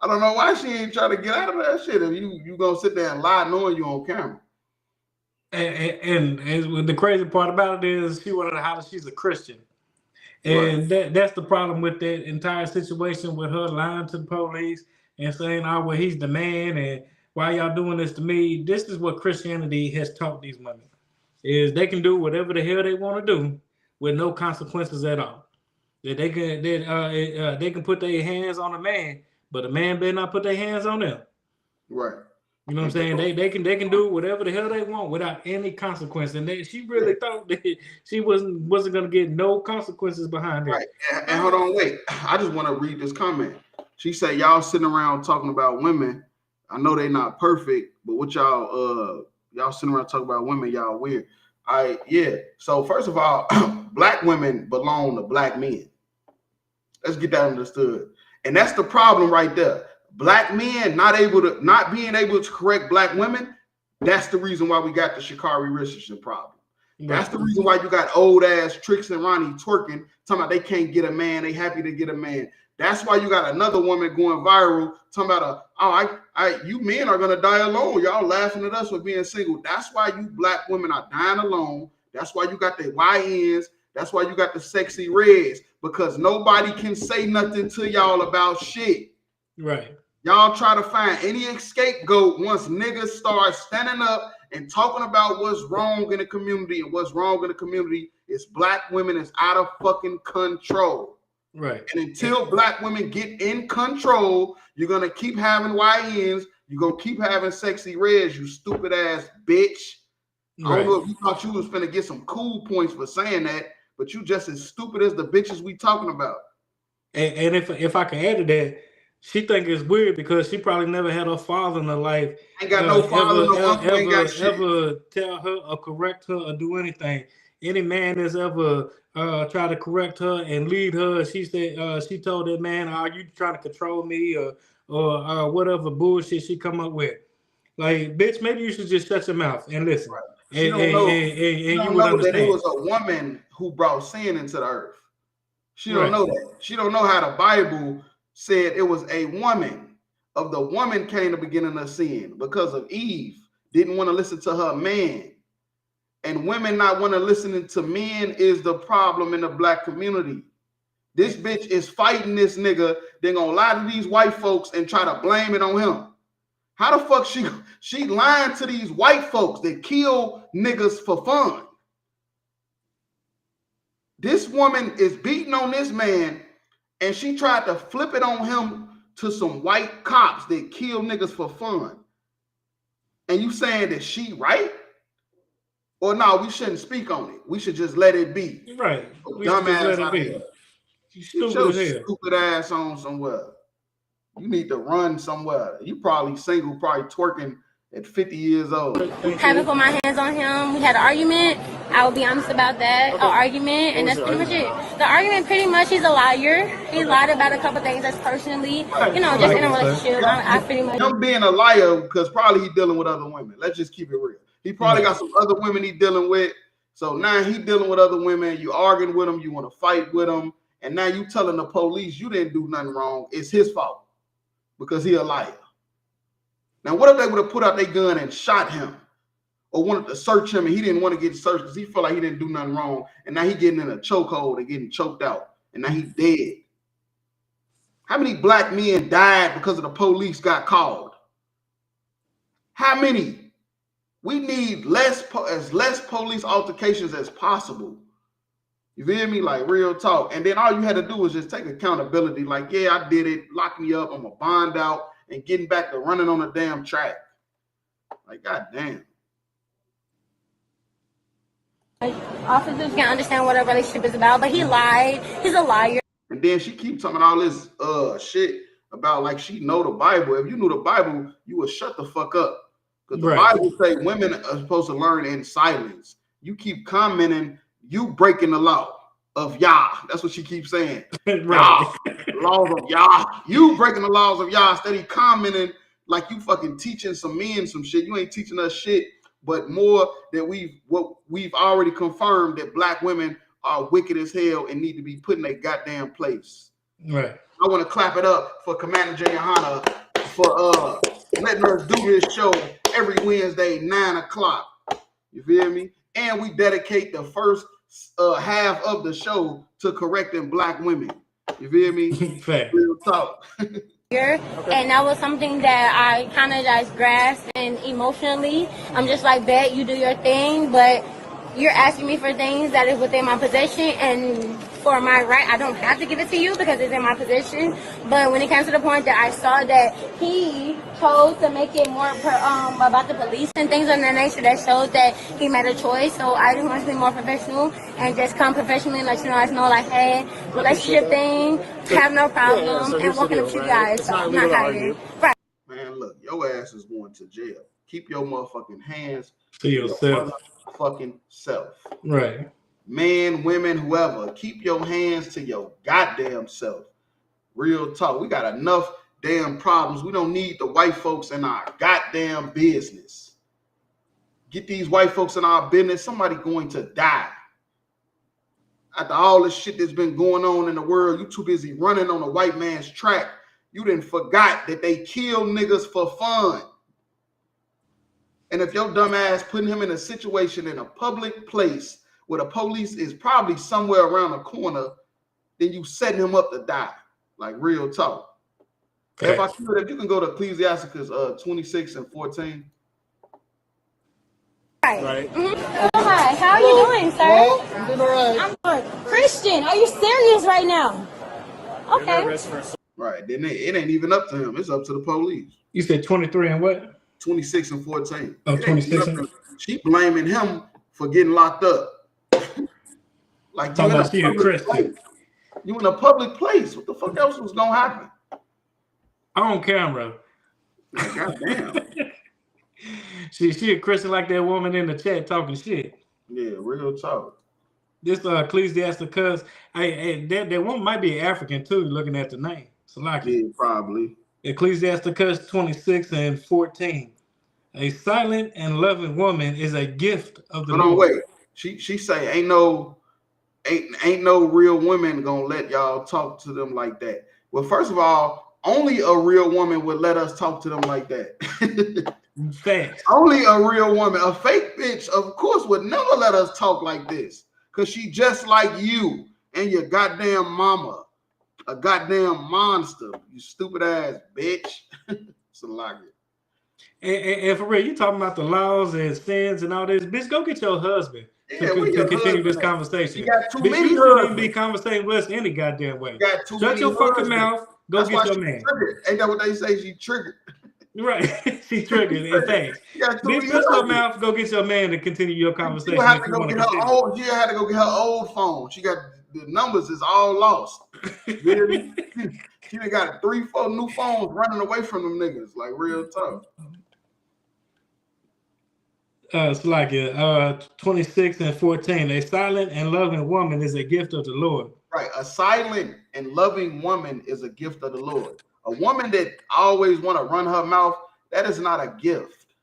I don't know why she ain't trying to get out of that shit. If you gonna sit there and lie knowing you on camera. And the crazy part about it is she wanted to holler she's a Christian. And that's the problem with that entire situation, with her lying to the police and saying, oh, well, he's the man, and why y'all doing this to me? This is what Christianity has taught these women, is they can do whatever the hell they want to do with no consequences at all. That they can put their hands on a man, but a man better not put their hands on them. Right. You know what I'm saying? They can do whatever the hell they want without any consequence. And she really thought that she wasn't gonna get no consequences behind it. Right. And hold on, wait. I just want to read this comment. She said, y'all sitting around talking about women. I know they're not perfect, but what y'all sitting around talking about women, y'all weird. So first of all, black women belong to black men. Let's get that understood. And that's the problem right there. Black men not being able to correct black women. That's the reason why we got the Sha'Carri Richardson problem. That's the reason why you got old ass Trix and Ronnie twerking, talking about they can't get a man, they happy to get a man. That's why you got another woman going viral, talking about you men are gonna die alone. Y'all laughing at us for being single. That's why you black women are dying alone. That's why you got the YNs. That's why you got the sexy reds, because nobody can say nothing to y'all about shit. Right. Y'all try to find any scapegoat once niggas start standing up and talking about what's wrong in the community, and what's wrong in the community is black women is out of fucking control. Right. And until black women get in control, you're gonna keep having YNs, you're gonna keep having sexy reds, you stupid ass bitch. I don't know if you thought you was finna get some cool points for saying that, but you just as stupid as the bitches we talking about. And if I can add to that, she think it's weird because she probably never had her father in her life. Ain't got no father, no uncle, ain't got shit. Ever tell her or correct her or do anything. Any man that's ever tried to correct her and lead her, she said she told that man, "Are you trying to control me or whatever bullshit she come up with?" Like, bitch, maybe you should just shut your mouth and listen. Right. And don't know you would understand. That it was a woman who brought sin into the earth. She don't know that. She don't know how the Bible said it was a woman. Of the woman came the beginning of sin, because of Eve didn't want to listen to her man. And women not want to listen to men is the problem in the black community. This bitch is fighting this nigga. They're gonna lie to these white folks and try to blame it on him. How the fuck she lying to these white folks that kill niggas for fun? This woman is beating on this man, and she tried to flip it on him to some white cops that kill niggas for fun. And you saying that she right? Or no, we shouldn't speak on it. We should just let it be. Right. Dumbass out here. Stupid ass on somewhere. You need to run somewhere. You probably single, probably twerking at 50 years old. Haven't put my hands on him. We had an argument. I will be honest about that. An argument, and that's pretty much it. The argument, pretty much, he's a liar. He lied about a couple things that's personally, just in a relationship. I pretty much. Him being a liar, because probably he dealing with other women. Let's just keep it real. He probably got some other women he dealing with. So now he dealing with other women. You arguing with him. You want to fight with him. And now you telling the police you didn't do nothing wrong. It's his fault because he a liar. Now, what if they would have put out their gun and shot him, or wanted to search him and he didn't want to get searched because he felt like he didn't do nothing wrong, and now he getting in a chokehold and getting choked out, and now he's dead? How many black men died because of the police got called? How many? We need less police altercations as possible. You feel me? Like, real talk. And then all you had to do was just take accountability. Like, yeah, I did it. Lock me up. I'm a bond out. And getting back to running on the damn track. Like, goddamn. Officers can understand what a relationship is about, but he lied. He's a liar. And then she keeps talking all this shit about, like, she know the Bible. If you knew the Bible, you would shut the fuck up. Because the Bible say women are supposed to learn in silence. You keep commenting you breaking the law of Yah. That's what she keeps saying. Right. Laws of Yah. You breaking the laws of Yah. Steady commenting like you fucking teaching some men some shit. You ain't teaching us shit, but more that we've already confirmed that black women are wicked as hell and need to be put in a goddamn place. Right. I want to clap it up for Commander Jayhana for letting us do this show every Wednesday, 9 o'clock. You feel me? And we dedicate the first half of the show to correcting black women. You feel me? Fact. Real talk. And that was something that I kind of just grasped, and emotionally, I'm just like, bet you do your thing, but you're asking me for things that is within my possession, and for my right, I don't have to give it to you because it's in my possession. But when it comes to the point that I saw that he chose to make it more about the police and things of that nature, that shows that he made a choice. So I just want to be more professional and just come professionally and let you know, like, hey, relationship thing, have no problem, and walking up to you guys. So I'm not hiding. Right. Man, look, your ass is going to jail. Keep your motherfucking hands to yourself. Fucking self. Right. Men, women, whoever, keep your hands to your goddamn self. Real talk. We got enough damn problems. We don't need the white folks in our goddamn business. Get these white folks in our business, somebody going to die. After all this shit that's been going on in the world, you too busy running on a white man's track. You done forgot that they kill niggas for fun. And if your dumb ass putting him in a situation in a public place where the police is probably somewhere around the corner, then you setting him up to die. Like real talk. Okay. If I could, if you can go to Ecclesiasticus 26 and 14. Right. Mm-hmm. Oh, hi. How are you doing, sir? Well, I'm doing all right. I'm good. Christian, are you serious right now? Okay. Right. Then it ain't even up to him. It's up to the police. You said 23 and what? 26 and 14. Oh, 26. She blaming him for getting locked up. Like talking about she a Christian. You in a public place. What the fuck else was gonna happen? On camera. Like, goddamn. She a Christian like that woman in the chat talking shit. Yeah, real talk. This Ecclesiasticus, that woman might be African too, looking at the name. Salaki. Yeah, probably. Ecclesiasticus 26 and 14. A silent and loving woman is a gift of the Lord. No, wait. She say ain't no real woman gonna let y'all talk to them like that. Well, first of all, only a real woman would let us talk to them like that. Fact. Only a real woman. A fake bitch, of course, would never let us talk like this. Because she just like you and your goddamn mama. A goddamn monster. You stupid ass bitch. So like it. And for real, you talking about the laws and sins and all this. Bitch, go get your husband. Yeah, to continue this conversation. You got too bitch, many you shouldn't even be conversating with us any goddamn way. Shut your fucking mouth. Go That's get your man. Ain't that what they say? She triggered. Right. She triggered. In fact, bitch, shut your mouth. Go get your man to continue your conversation. She had to go get her old phone. She got the numbers is all lost. Really? She done got 3-4 new phones running away from them niggas. Like real tough. It's like 26 and 14. A silent and loving woman is a gift of the Lord. Right. A silent and loving woman is a gift of the Lord. A woman that always want to run her mouth, that is not a gift.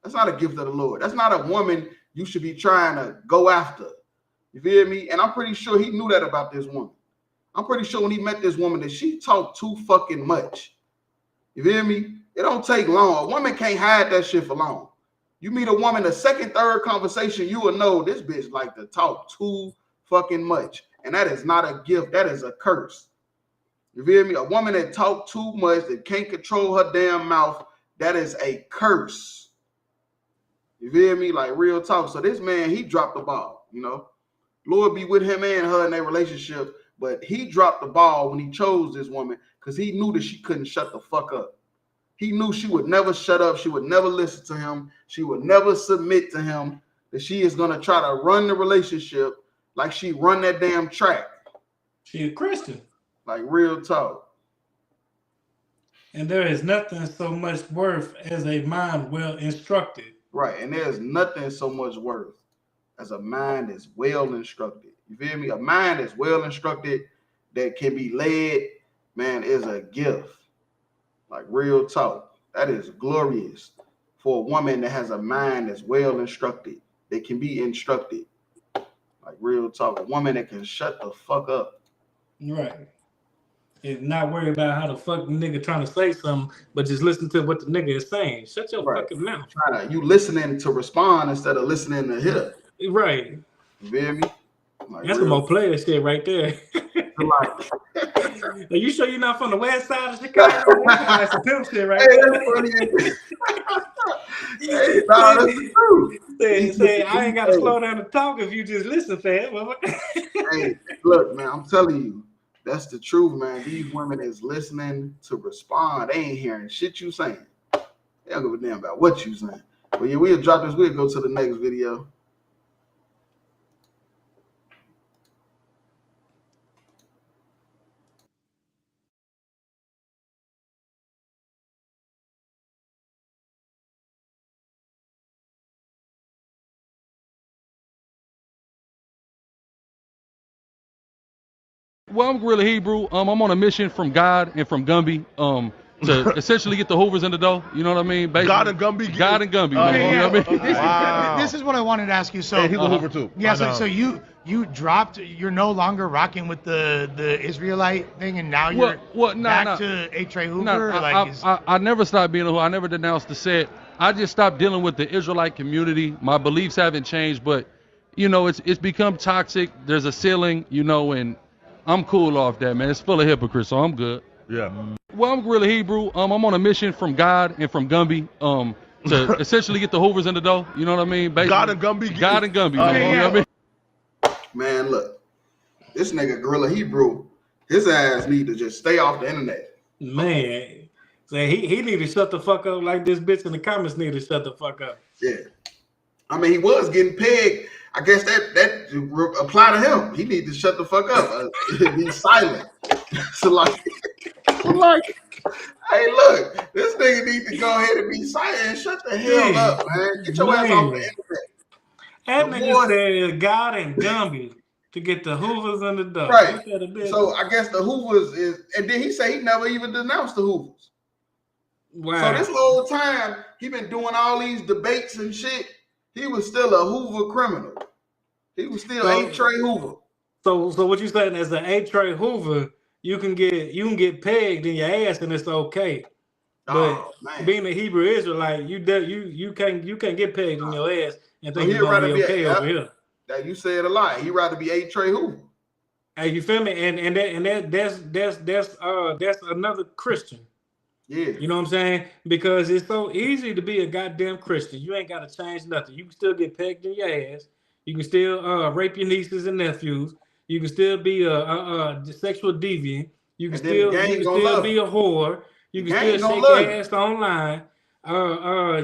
That's not a gift of the Lord. That's not a woman you should be trying to go after. You feel me? And I'm pretty sure he knew that about this woman. I'm pretty sure when he met this woman that she talked too fucking much. You feel me? It don't take long. A woman can't hide that shit for long. You meet a woman, the second, third conversation, you will know this bitch like to talk too fucking much. And that is not a gift. That is a curse. You feel me? A woman that talk too much, that can't control her damn mouth, that is a curse. You feel me? Like real talk. So this man, he dropped the ball, you know. Lord be with him and her in their relationship, but he dropped the ball when he chose this woman because he knew that she couldn't shut the fuck up. He knew she would never shut up. She would never listen to him. She would never submit to him. That she is going to try to run the relationship like she run that damn track. She a Christian. Like real talk. And there is nothing so much worth as a mind well instructed. Right. And there's nothing so much worth as a mind that's well instructed. You feel me? A mind that's well instructed that can be led, man, is a gift. Like real talk. That is glorious for a woman that has a mind that's well instructed, that can be instructed. Like real talk. A woman that can shut the fuck up. Right. And not worry about how the fuck the nigga trying to say something, but just listen to what the nigga is saying. Shut your fucking mouth. You listening to respond instead of listening to hit. Right. You feel me? Like that's some more player shit right there. Are you sure you're not from the west side of Chicago? That's some pimp shit right there. Hey, nah, that's the truth. Say, I ain't got to slow down to talk if you just listen, fam. Hey, look, man, I'm telling you, that's the truth, man. These women is listening to respond. They ain't hearing shit you saying. They don't give a damn about what you saying. But yeah, we'll drop this. We'll go to the next video. Well, I'm Gorilla Hebrew. I'm on a mission from God and from Gumby to essentially get the Hoovers in the door. You know what I mean? Basically, God and Gumby? God and Gumby. Man, you know what I mean? Wow. This is what I wanted to ask you. So hey, he's a Hoover too. Yeah, so you dropped. You're no longer rocking with the Israelite thing, and now you're back to A. Trey Hoover. I never stopped being a Hoover. I never denounced the set. I just stopped dealing with the Israelite community. My beliefs haven't changed, but you know, it's become toxic. There's a ceiling, you know, and I'm cool off that, man. It's full of hypocrites, so I'm good. Yeah. Well, I'm Gorilla Hebrew. I'm on a mission from God and from Gumby to essentially get the Hoovers in the door. You know what I mean? Basically, God and Gumby. God and Gumby. Man, you know what I mean? Man, look, this nigga Gorilla Hebrew, his ass need to just stay off the internet. Man, say he need to shut the fuck up like this bitch in the comments need to shut the fuck up. Yeah. I mean, he was getting pegged. I guess that apply to him. He need to shut the fuck up. Be silent. So like, hey, look, this nigga need to go ahead and be silent and shut the hell up, man. Get your ass off the internet. That nigga said God and Gumby to get the Hoovers in the door. Right. So I guess the Hoovers is, and then he said he never even denounced the Hoovers. Wow. So this whole time he been doing all these debates and shit. He was still a Hoover criminal. He was still A. Trey Hoover. So what you saying is an A. Trey Hoover, you can get pegged in your ass and it's okay. But being a Hebrew Israelite, you can't get pegged in your ass and think you're gonna be okay over here. That you said a lie. He'd rather be A. Trey Hoover. Hey, you feel me? And that's another Christian. Yeah. You know what I'm saying? Because it's so easy to be a goddamn Christian. You ain't got to change nothing. You can still get pegged in your ass. You can still rape your nieces and nephews. You can still be a sexual deviant. You can still be a whore. You can still shake your ass online.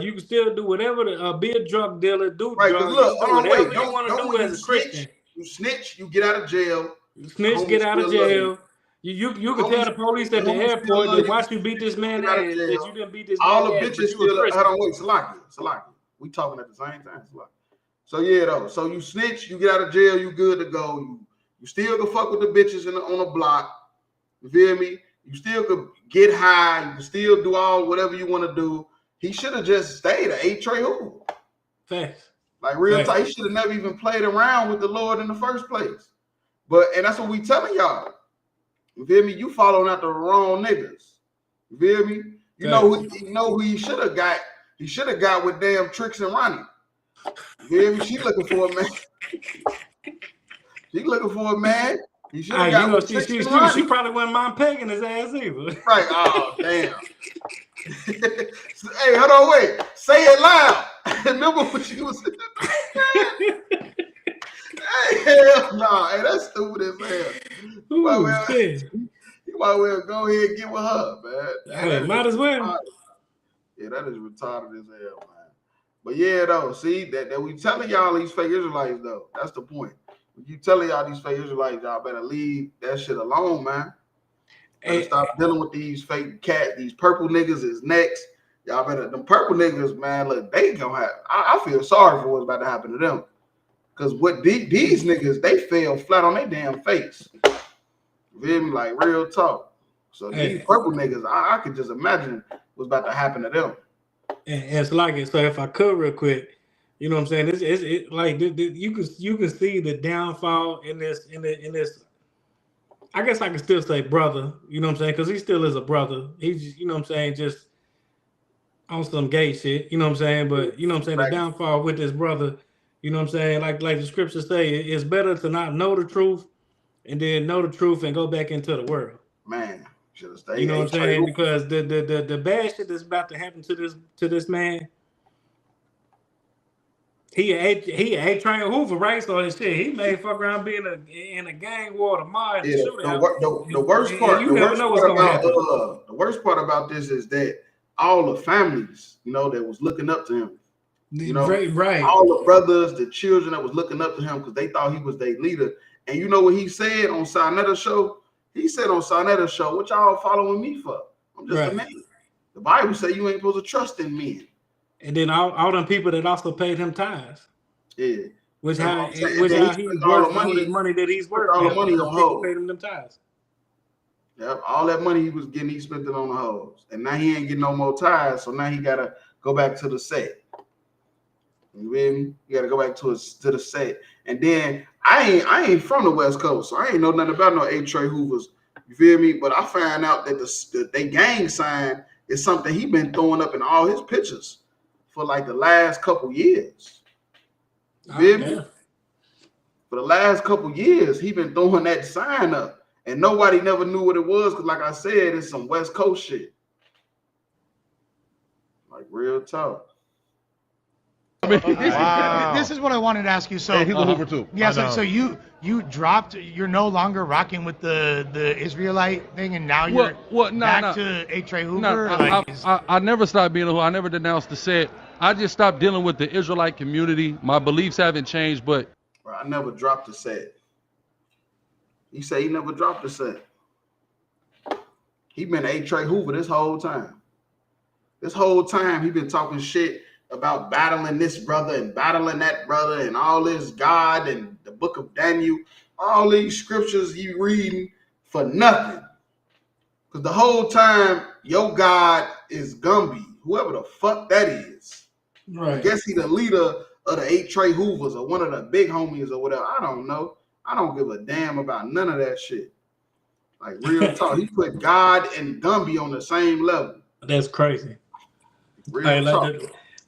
You can still do whatever, be a drug dealer, do drugs. Look, whatever you want to do as a Christian. You snitch, you get out of jail. You snitch, get out of jail. You can tell the police at the airport that watch you beat this man ass, that you didn't beat this man ass. All the bitches still, hold on, wait, Salaki. We talking at the same time, Salaki. So yeah, though. So you snitch, you get out of jail, you good to go. You still can fuck with the bitches on the block. You feel me? You still could get high. You can still do whatever you want to do. He should have just stayed at A. Trey Hoover. Facts. Like real time, he should have never even played around with the Lord in the first place. And that's what we telling y'all. You feel me? You following out the wrong niggas. You feel me? You know who he should have got? He should have got with damn Tricks and Ronnie. You feel me? She looking for a man. She looking for a man. He should have got with Tricks and Ronnie. She probably wasn't mind pegging his ass either. Right. Oh, damn. Hey, hold on, wait. Say it loud. Remember what she was saying? Hey, hell no. Hey, that's stupid as hell. You might well go ahead and get with her, man. Hey, might as well. Yeah, that is retarded as hell, man. But yeah, though, see, that we telling y'all these fake Israelites, though. That's the point. When you telling y'all these fake Israelites, y'all better leave that shit alone, man. Hey, stop dealing with these fake cats. These purple niggas is next. Y'all better, them purple niggas, man, look, they gonna have, I feel sorry for what's about to happen to them. Cause what these niggas, they fell flat on their damn face. You feel me? Like real talk. So these purple niggas, I could just imagine what's about to happen to them. And it's like it. So if I could real quick, you know what I'm saying? It's like you can see the downfall in this. I guess I can still say brother. You know what I'm saying? Because he still is a brother. He's, you know what I'm saying, just on some gay shit. You know what I'm saying? But you know what I'm saying? The downfall with this brother. You know what I'm saying? Like the scriptures say, it's better to not know the truth and then know the truth and go back into the world. Man, should have stayed. You know what I'm saying? Because the bad shit that's about to happen to this man. He A Train Hoover, right? So his shit, he may fuck around being in a gang war tomorrow. Yeah, the worst part. The worst part about this is that all the families, you know, that was looking up to him. You know, right. All the brothers, the children that was looking up to him because they thought he was their leader. And you know what he said on Sarnetta's show? He said on Sarnetta's show, "What y'all following me for? I'm just a man." The Bible say you ain't supposed to trust in men. And then all them people that also paid him tithes. Yeah. Which how he's worth all the money that he's worth. All the money on hoes. Paid him them tithes. Yep, all that money he was getting, he spent it on the hoes. And now he ain't getting no more ties, so now he gotta go back to the set. You feel me? You gotta go back to the set. And then I ain't from the West Coast, so I ain't know nothing about no A. Trey Hoovers. You feel me? But I found out that they gang sign is something he been throwing up in all his pictures for like the last couple years. You feel me? For the last couple years, he been throwing that sign up, and nobody never knew what it was because, like I said, it's some West Coast shit. Like real talk. This is what I wanted to ask you. So he's a Hoover too. Yeah, so you dropped. You're no longer rocking with the Israelite thing, and now you're back to A. Trey Hoover. I never stopped being a Hoover. I never denounced the set. I just stopped dealing with the Israelite community. My beliefs haven't changed, but I never dropped the set. He said he never dropped the set. He been A. Trey Hoover this whole time. This whole time he been talking shit about battling this brother and battling that brother and all this God and the book of Daniel, all these scriptures you reading for nothing. Because the whole time your God is Gumby, whoever the fuck that is. Right. I guess he the leader of the 8 Trey Hoovers or one of the big homies or whatever. I don't know. I don't give a damn about none of that shit. Like real talk. He put God and Gumby on the same level. That's crazy. Real talk.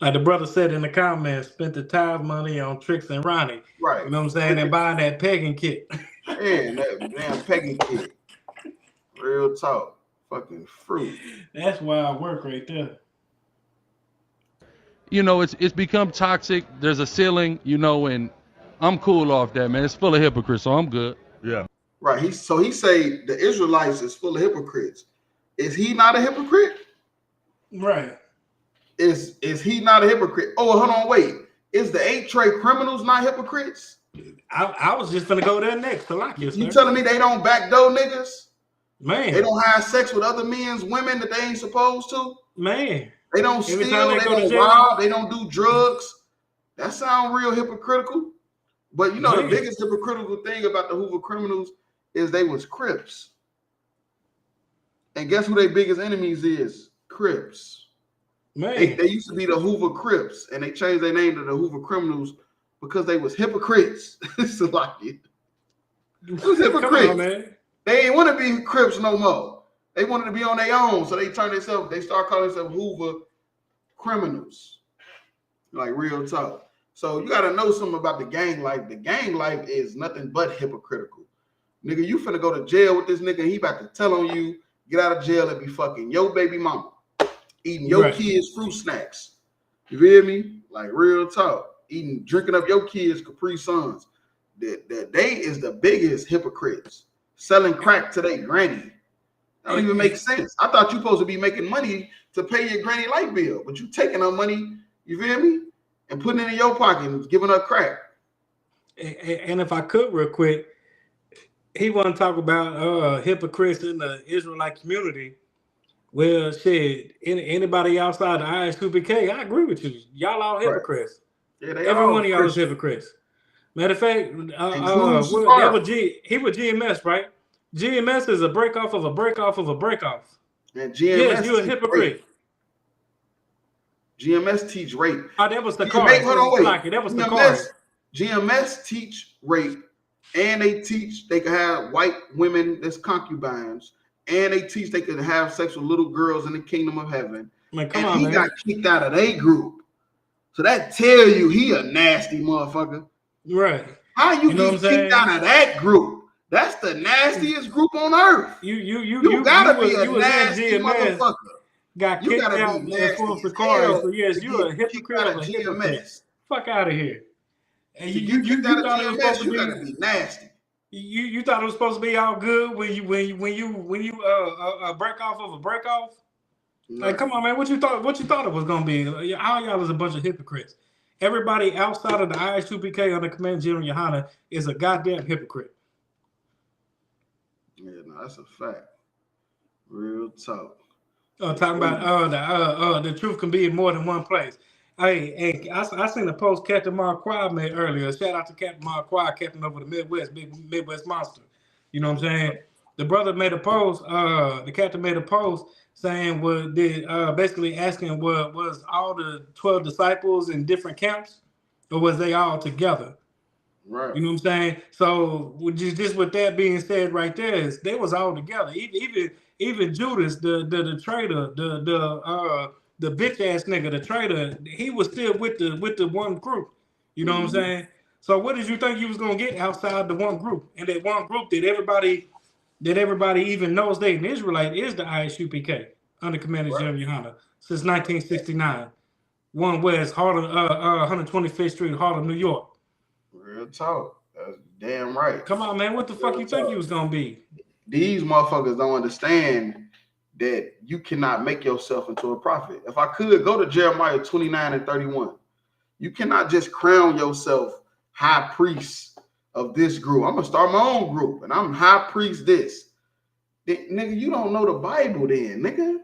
Like the brother said in the comments, spent the tithe money on Tricks and Ronnie. Right. You know what I'm saying? And buying that pegging kit. Man, that damn pegging kit. Real talk. Fucking fruit. That's wild work right there. You know, it's become toxic. There's a ceiling, you know, and I'm cool off that, man. It's full of hypocrites, so I'm good. Yeah. Right. He say the Israelites is full of hypocrites. Is he not a hypocrite? Right. Is he not a hypocrite? Oh, hold on, wait. Is the 8 Trey criminals not hypocrites? I was just gonna go there next. You telling me they don't backdoor niggas? Man. They don't have sex with other men's women that they ain't supposed to? Man. They don't steal, they don't rob, they don't do drugs. That sounds real hypocritical. But you know, the biggest hypocritical thing about the Hoover criminals is they was Crips. And guess who their biggest enemies is? Crips. Man. They used to be the Hoover Crips, and they changed their name to the Hoover Criminals because they was hypocrites. It's like it was hypocrites. On, man. They ain't want to be Crips no more. They wanted to be on their own, so they start calling themselves Hoover Criminals. Like real talk. So you got to know something about the gang life. The gang life is nothing but hypocritical. Nigga, you finna go to jail with this nigga, and he about to tell on you, get out of jail and be fucking your baby mama. Eating your kids' fruit snacks. You feel me? Like real talk. Drinking up your kids' Capri Suns. That they is the biggest hypocrites. Selling crack to their granny. That don't even make sense. I thought you supposed to be making money to pay your granny light bill, but you taking her money, you feel me? And putting it in your pocket and giving her crack. And if I could real quick, he want to talk about hypocrites in the Israelite community. Well, shit, anybody outside the ISUPK, I agree with you. Y'all all hypocrites. Yeah, Every one of y'all is hypocrites. Matter of fact, Including that was he was GMS, right? GMS is a break off of a break off of a break off. And GMS, yes, you a hypocrite. GMS teach rape. Oh, that was the card. Hold on, wait. That was the card. GMS teach rape, and they teach they can have white women that's concubines, and they teach they could have sex with little girls in the kingdom of heaven. Man, he got kicked out of their group. So that tell you he a nasty motherfucker. Right. How you get kicked out of that group? That's the nastiest group on earth. You gotta be a nasty motherfucker. Got kicked out and forced the card. So yes, you're a hypocrite of a hypocrite. Fuck out of here. And you thought it was supposed to be nasty. You thought it was supposed to be all good when you break off of a break off? No. Like, come on, man. What you thought it was gonna be? All y'all is a bunch of hypocrites. Everybody outside of the ISUPK under Commander General Yohana is a goddamn hypocrite. Yeah, no, that's a fact. Real talk. Talking about the truth can be in more than one place. Hey, I seen a post Captain Marquardt made earlier. Shout out to Captain Marquardt, captain over the Midwest, big Midwest monster. You know what I'm saying? The brother made a post. The captain made a post saying basically asking was all the 12 disciples in different camps, or was they all together? Right. You know what I'm saying? So just with that being said, right there, is they was all together. Even Judas, the traitor, the bitch ass nigga, the traitor, he was still with the one group. You know what I'm saying? So what did you think you was gonna get outside the one group? And that one group that everybody even knows they an Israelite is the ISUPK under Commander General Yohana since 1969. 1 West, heart of 125th Street, heart of New York. Real talk. That's damn right. Come on, man. What the fuck you think you was gonna be? These motherfuckers don't understand that you cannot make yourself into a prophet. If I could go to Jeremiah 29 and 31, you cannot just crown yourself high priest of this group. I'm gonna start my own group, and I'm high priest this. Nigga, you don't know the Bible, then, nigga.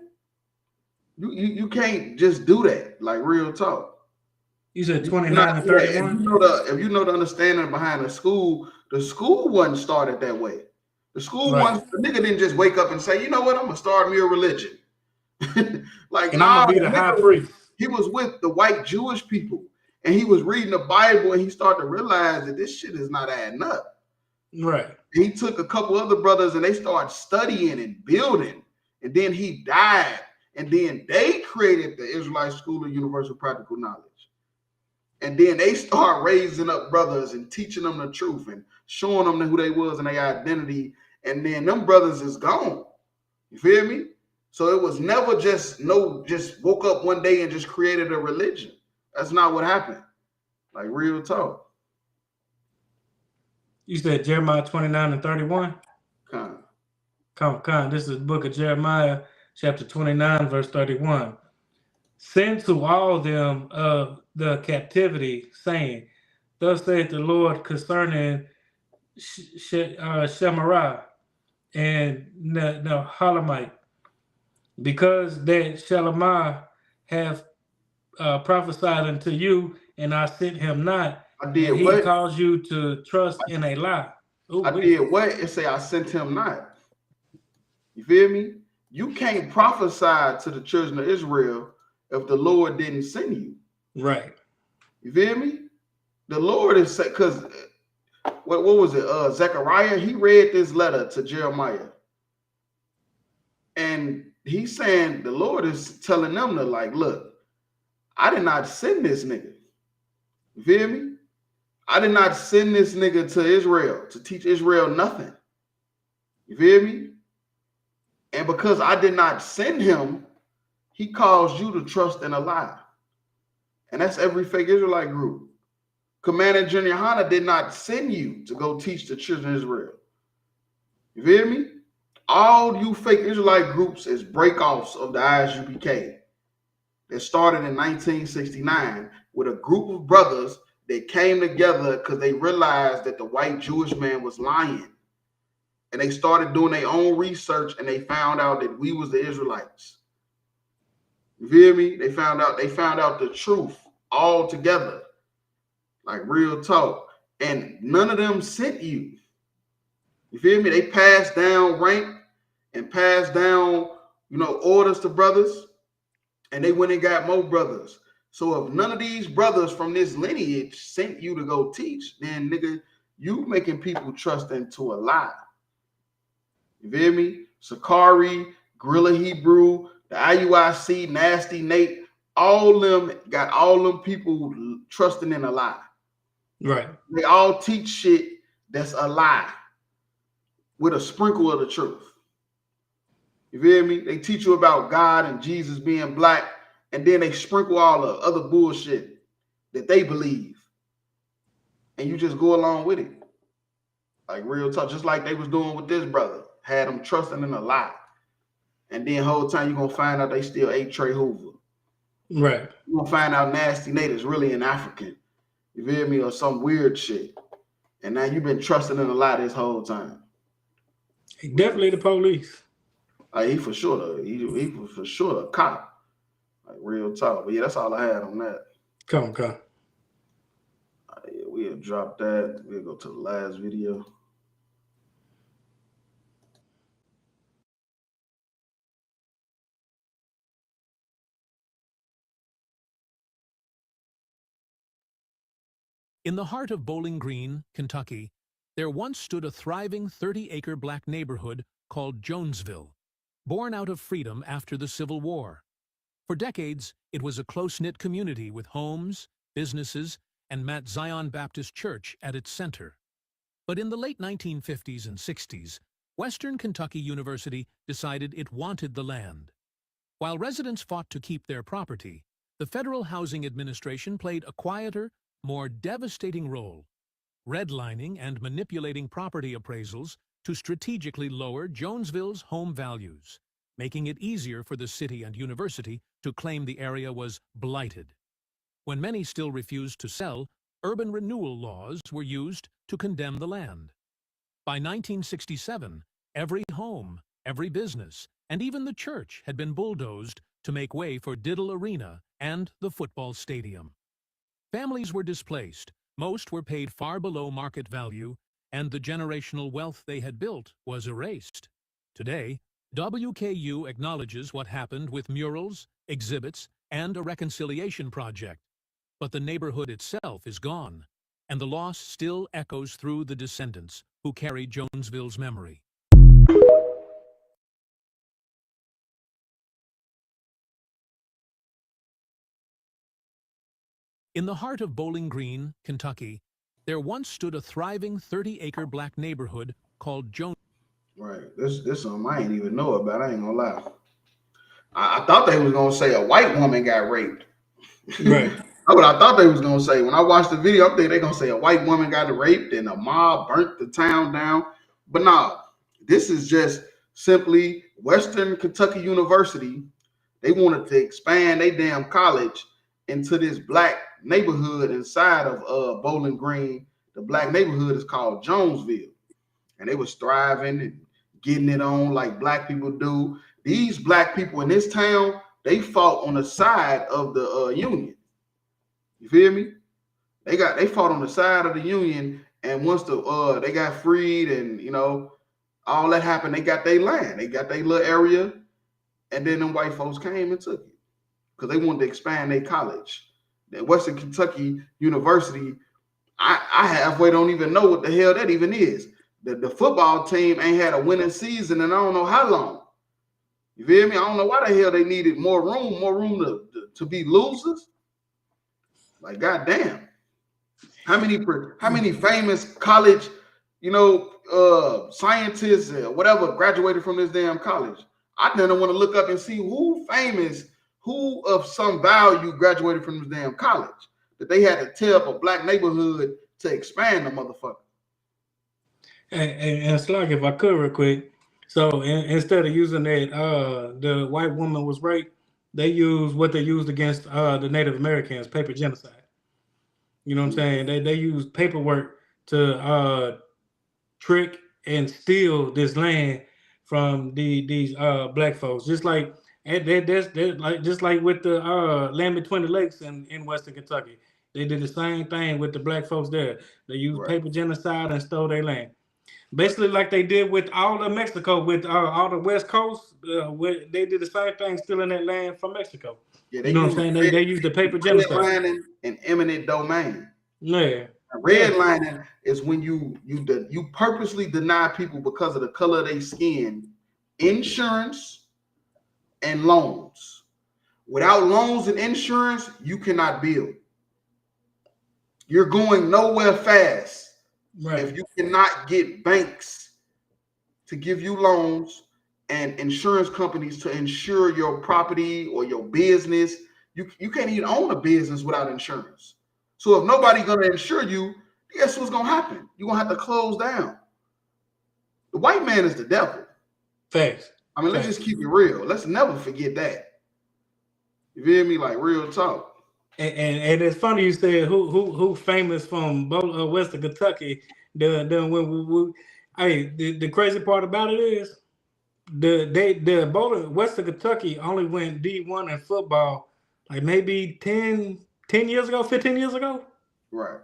You can't just do that. Like, real talk. You said 29 and 31. If you know the understanding behind the school wasn't started that way. The school the nigga didn't just wake up and say, you know what, I'm gonna start me a religion. Like, and I'm gonna be the high priest. He was with the white Jewish people, and he was reading the Bible, and he started to realize that this shit is not adding up. Right. And he took a couple other brothers, and they started studying and building, and then he died, and then they created the Israelite School of Universal Practical Knowledge. And then they start raising up brothers and teaching them the truth and showing them who they was and their identity. And then them brothers is gone. You feel me? So it was never just woke up one day and just created a religion. That's not what happened. Like, real talk. You said Jeremiah 29 and 31? Come. This is the book of Jeremiah, chapter 29, verse 31. Send to all them of the captivity, saying, thus saith the Lord concerning Shemarah and Nahalamite, because that Shelemah have prophesied unto you, and I sent him not. I did he what? caused you to trust in a lie. I did what? It say I sent him not. You feel me? You can't prophesy to the children of Israel if the Lord didn't send you. Right. You feel me? The Lord is, because what was it? Zechariah, he read this letter to Jeremiah. And he's saying the Lord is telling them to, like, look, I did not send this nigga. You feel me? I did not send this nigga to Israel to teach Israel nothing. You feel me? And because I did not send him, he caused you to trust in a lie. And that's every fake Israelite group. Commander General Yohana did not send you to go teach the children of Israel. You feel me? All you fake Israelite groups is breakoffs of the ISUPK that started in 1969 with a group of brothers that came together because they realized that the white Jewish man was lying. And they started doing their own research, and they found out that we was the Israelites. You feel me? They found out the truth all together. Like, real talk. and none of them sent you. You feel me? They passed down rank and passed down, orders to brothers, and they went and got more brothers. So if none of these brothers from this lineage sent you to go teach, then nigga, you making people trust into a lie. You feel me? Sakari, Gorilla Hebrew, the IUIC, Nasty Nate, all them got all them people trusting in a lie. Right. They all teach shit that's a lie with a sprinkle of the truth. You feel me? They teach you about God and Jesus being black, and then they sprinkle all the other bullshit that they believe. And you just go along with it. Like real talk, just like they was doing with this brother. Had them trusting in a lie. And then whole time you're going to find out they still ate Trey Hoover. Right. You're going to find out Nasty Nate is really an African. You feel me? Or some weird shit. And now you've been trusting in a lie this whole time. He definitely the police. He for sure. He for sure a cop. Like real talk. But yeah, that's all I had on that. Come. Yeah, we'll drop that. We'll go to the last video. In the heart of Bowling Green, Kentucky, there once stood a thriving 30-acre black neighborhood called Jonesville, born out of freedom after the Civil War. For decades, it was a close-knit community with homes, businesses, and Mount Zion Baptist Church at its center. But in the late 1950s and 60s, Western Kentucky University decided it wanted the land. While residents fought to keep their property, the Federal Housing Administration played a quieter, more devastating role, redlining and manipulating property appraisals to strategically lower Jonesville's home values, making it easier for the city and university to claim the area was blighted. When many still refused to sell, urban renewal laws were used to condemn the land. By 1967, every home, every business, and even the church had been bulldozed to make way for Diddle Arena and the football stadium. Families were displaced, most were paid far below market value, and the generational wealth they had built was erased. Today, WKU acknowledges what happened with murals, exhibits, and a reconciliation project. But the neighborhood itself is gone, and the loss still echoes through the descendants who carry Jonesville's memory. In the heart of Bowling Green, Kentucky, there once stood a thriving 30-acre black neighborhood called Jones. Right. This something I ain't even know about. I ain't gonna lie. I thought they was gonna say a white woman got raped. Right. That's what I thought they was gonna say. When I watched the video, I'm thinking they're gonna say a white woman got raped and a mob burnt the town down. But no, this is just simply Western Kentucky University. They wanted to expand their damn college into this black neighborhood inside of Bowling Green. The black neighborhood is called Jonesville. And they was thriving and getting it on like black people do. These black people in this town, they fought on the side of the Union. You feel me? They fought on the side of the Union, and once they got freed and all that happened, they got their land, they got their little area, and then them white folks came and took it because they wanted to expand their college. That Western Kentucky University, I halfway don't even know what the hell that even is. The football team ain't had a winning season and I don't know how long. You feel me? I don't know why the hell they needed more room to be losers. Like, goddamn. How many famous college, scientists or whatever graduated from this damn college? I didn't want to look up and see who famous, who of some value graduated from this damn college that they had to tear up a black neighborhood to expand the motherfucker. And Slug, if I could real quick. So instead of using that the white woman was raped, they used what they used against the Native Americans, paper genocide. You know what I'm saying? They used paperwork to trick and steal this land from these black folks. Just like just like with the land between the lakes in Western Kentucky. They did the same thing with the black folks there. They used paper genocide and stole their land. Basically, like they did with all of Mexico, with all the West Coast, they did the same thing, stealing that land from Mexico. Yeah, You know what I'm saying? They used the paper genocide. Redlining and eminent domain. Yeah. Redlining is when you purposely deny people because of the color of their skin insurance and loans. Without loans and insurance, you cannot build. You're going nowhere fast if you cannot get banks to give you loans and insurance companies to insure your property or your business. You can't even own a business without insurance. So if nobody's going to insure you, guess what's going to happen? You're going to have to close down. The white man is the devil. Facts. I mean, let's just keep it real. Let's never forget that. You feel me? Like real talk. And it's funny you said who famous from Western Kentucky. The crazy part about it is the Western Kentucky only went D1 in football like maybe 10 years ago, 15 years ago. Right.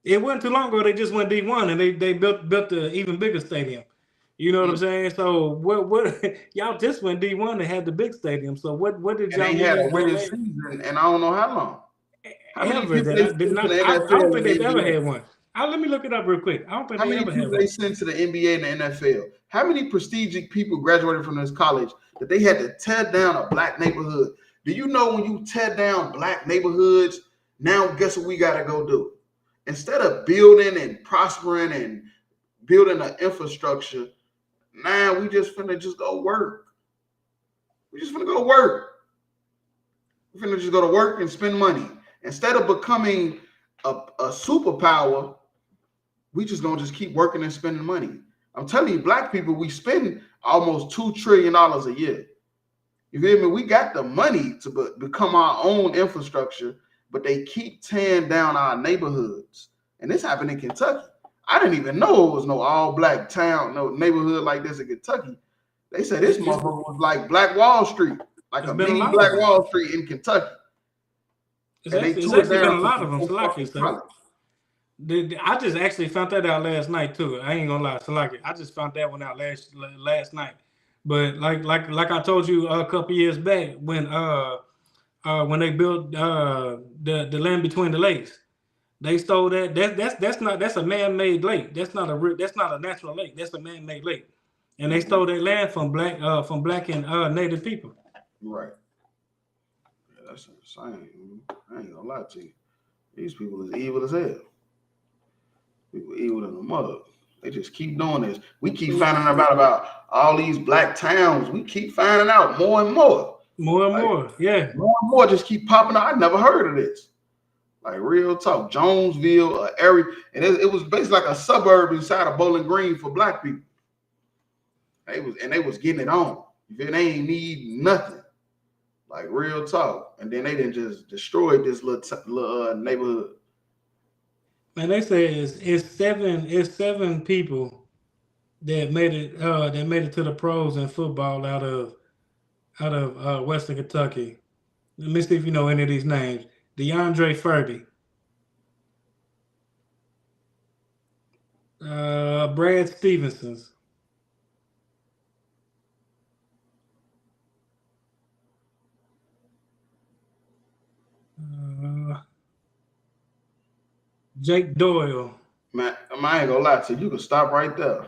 It wasn't too long ago. They just went D1 and they built the even bigger stadium. You know what I'm saying? So what y'all just went D1 and had the big stadium. So what did y'all they had a winning season and I don't know how long. I don't think they've ever had one. Let me look it up real quick. I don't think how they many ever had people one. they sent to the NBA and the NFL? How many prestigious people graduated from this college that they had to tear down a black neighborhood? Do you know when you tear down black neighborhoods, now guess what we got to go do? Instead of building and prospering and building an infrastructure, now we just finna just go work. We just finna go to work. We finna just go to work and spend money. Instead of becoming a superpower, we just gonna just keep working and spending money. I'm telling you, black people, we spend almost $2 trillion a year. You feel me? We got the money to become our own infrastructure, but they keep tearing down our neighborhoods. And this happened in Kentucky. I didn't even know it was no all-black town, no neighborhood like this in Kentucky. They said this motherfucker was like Black Wall Street, like a mini Black Wall Street in Kentucky. It's actually been a lot of them. I just actually found that out last night too. I ain't gonna lie, Salaki. I just found that one out last night. But like I told you a couple years back when they built the land between the lakes, they stole that. That's a man-made lake. That's not a natural lake. That's a man-made lake, and they stole that land from black and native people. Right. Yeah, that's insane. I ain't gonna lie to you. These people is evil as hell. People evil than a mother. They just keep doing this. We keep finding out about all these black towns. We keep finding out more and more. More and more, yeah. More and more just keep popping out. I never heard of this. Like real talk. Jonesville, area, and it was basically like a suburb inside of Bowling Green for black people. They was getting it on. They ain't need nothing. Like real talk. And then they didn't just destroy this little neighborhood. And they say it's seven people that made it to the pros in football out of Western Kentucky. Let me see if you know any of these names. DeAndre Furby, Brad Stevenson, Jake Doyle. Man, I ain't gonna lie to you. You can stop right there.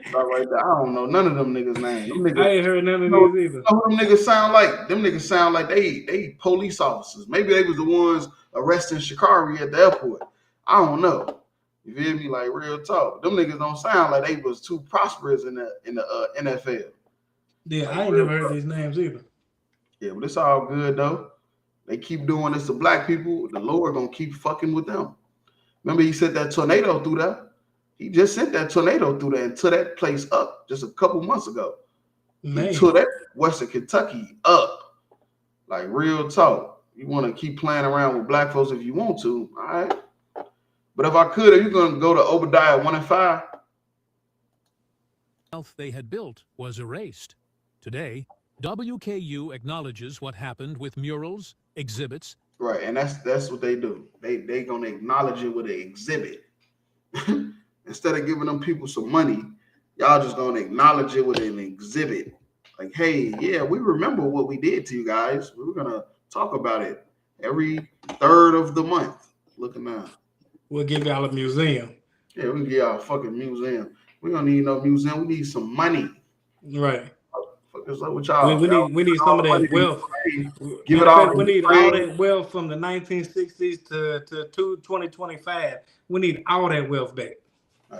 Stop right there. I don't know none of them niggas' names. Them niggas, I ain't heard none of these either. You know who them niggas sound like? Them niggas sound like they police officers. Maybe they was the ones arresting Shikari at the airport. I don't know. You feel me? Like real talk. Them niggas don't sound like they was too prosperous in the NFL. Yeah, like, I ain't never heard these names either. Yeah, but it's all good though. They keep doing this to black people. The Lord gonna keep fucking with them. Remember, he sent that tornado through there. He just sent that tornado through there and tore that place up just a couple months ago. Man. He tore that Western Kentucky up. Like real talk. You want to keep playing around with black folks if you want to, all right? But if I could, are you gonna go to Obadiah 1:5? Wealth they had built was erased. Today, WKU acknowledges what happened with murals, exhibits, Right, and that's what they do. They gonna acknowledge it with an exhibit. Instead of giving them people some money, y'all just gonna acknowledge it with an exhibit. Like, hey, yeah, we remember what we did to you guys. We're gonna talk about it every third of the month. Looking now. We'll give y'all a museum. Yeah, we can give y'all a fucking museum. We don't need no museum. We need some money. Right. Fuck is up with y'all? We need some of that wealth. Give it all. We need all that wealth from the 1960s to 2025. We need all that wealth back.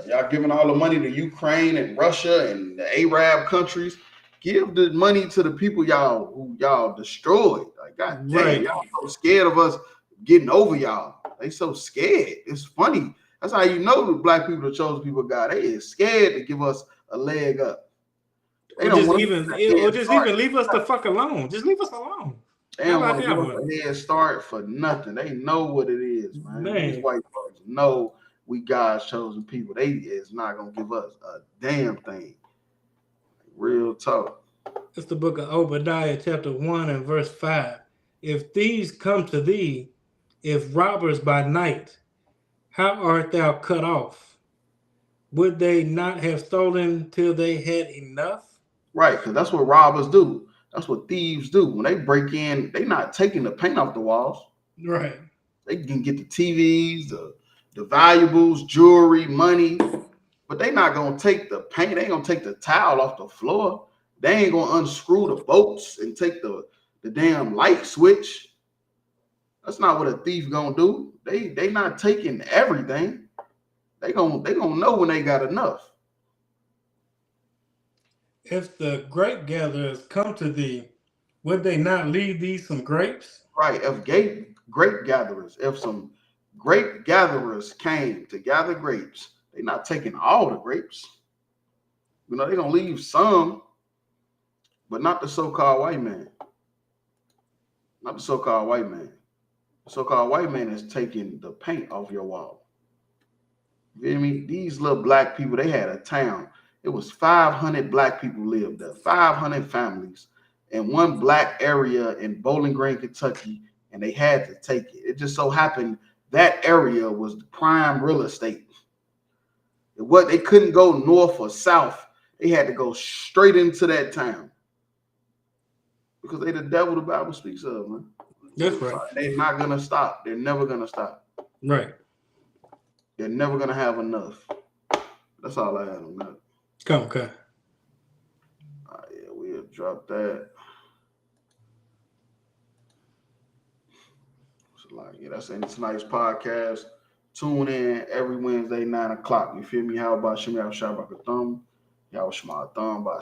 Y'all giving all the money to Ukraine and Russia and the Arab countries. Give the money to the people who y'all destroyed. Like, God damn, y'all so scared of us getting over y'all. They so scared. It's funny. That's how you know the black people, the chosen people of God. They is scared to give us a leg up. They don't want even leave us the fuck alone. Just leave us alone. They don't want to give us a head start for nothing. They know what it is, man. These white folks know we God's chosen people. They is not gonna give us a damn thing. Real talk. It's the book of Obadiah, chapter 1 and verse 5. If thieves come to thee, if robbers by night, how art thou cut off? Would they not have stolen till they had enough? Right, because that's what robbers do. That's what thieves do. When they break in, they not taking the paint off the walls. Right. They can get the TVs, the valuables, jewelry, money, but they not gonna take the paint. They ain't gonna take the tile off the floor. They ain't gonna unscrew the bolts and take the damn light switch. That's not what a thief gonna do. They not taking everything. They gonna know when they got enough. If the grape gatherers come to thee, would they not leave thee some grapes? Right. If grape gatherers, if some grape gatherers came to gather grapes, they're not taking all the grapes. You know, they're gonna leave some, but not the so-called white man. Not the so-called white man. The so-called white man is taking the paint off your wall. You feel me? These little black people, they had a town. It was 500 black people lived there, 500 families in one black area in Bowling Green, Kentucky, and they had to take it. It just so happened that area was the prime real estate. They couldn't go north or south. They had to go straight into that town because they the devil the Bible speaks of, man. That's right. They're not gonna stop. They're never gonna stop. Right. They're never gonna have enough. That's all I had on that. Okay. Yeah, we'll drop that. So like, yeah, that's in tonight's podcast. Tune in every Wednesday, 9 o'clock. You feel me? How about Shemel Shabbat Thumb? Y'all Shema Thumb by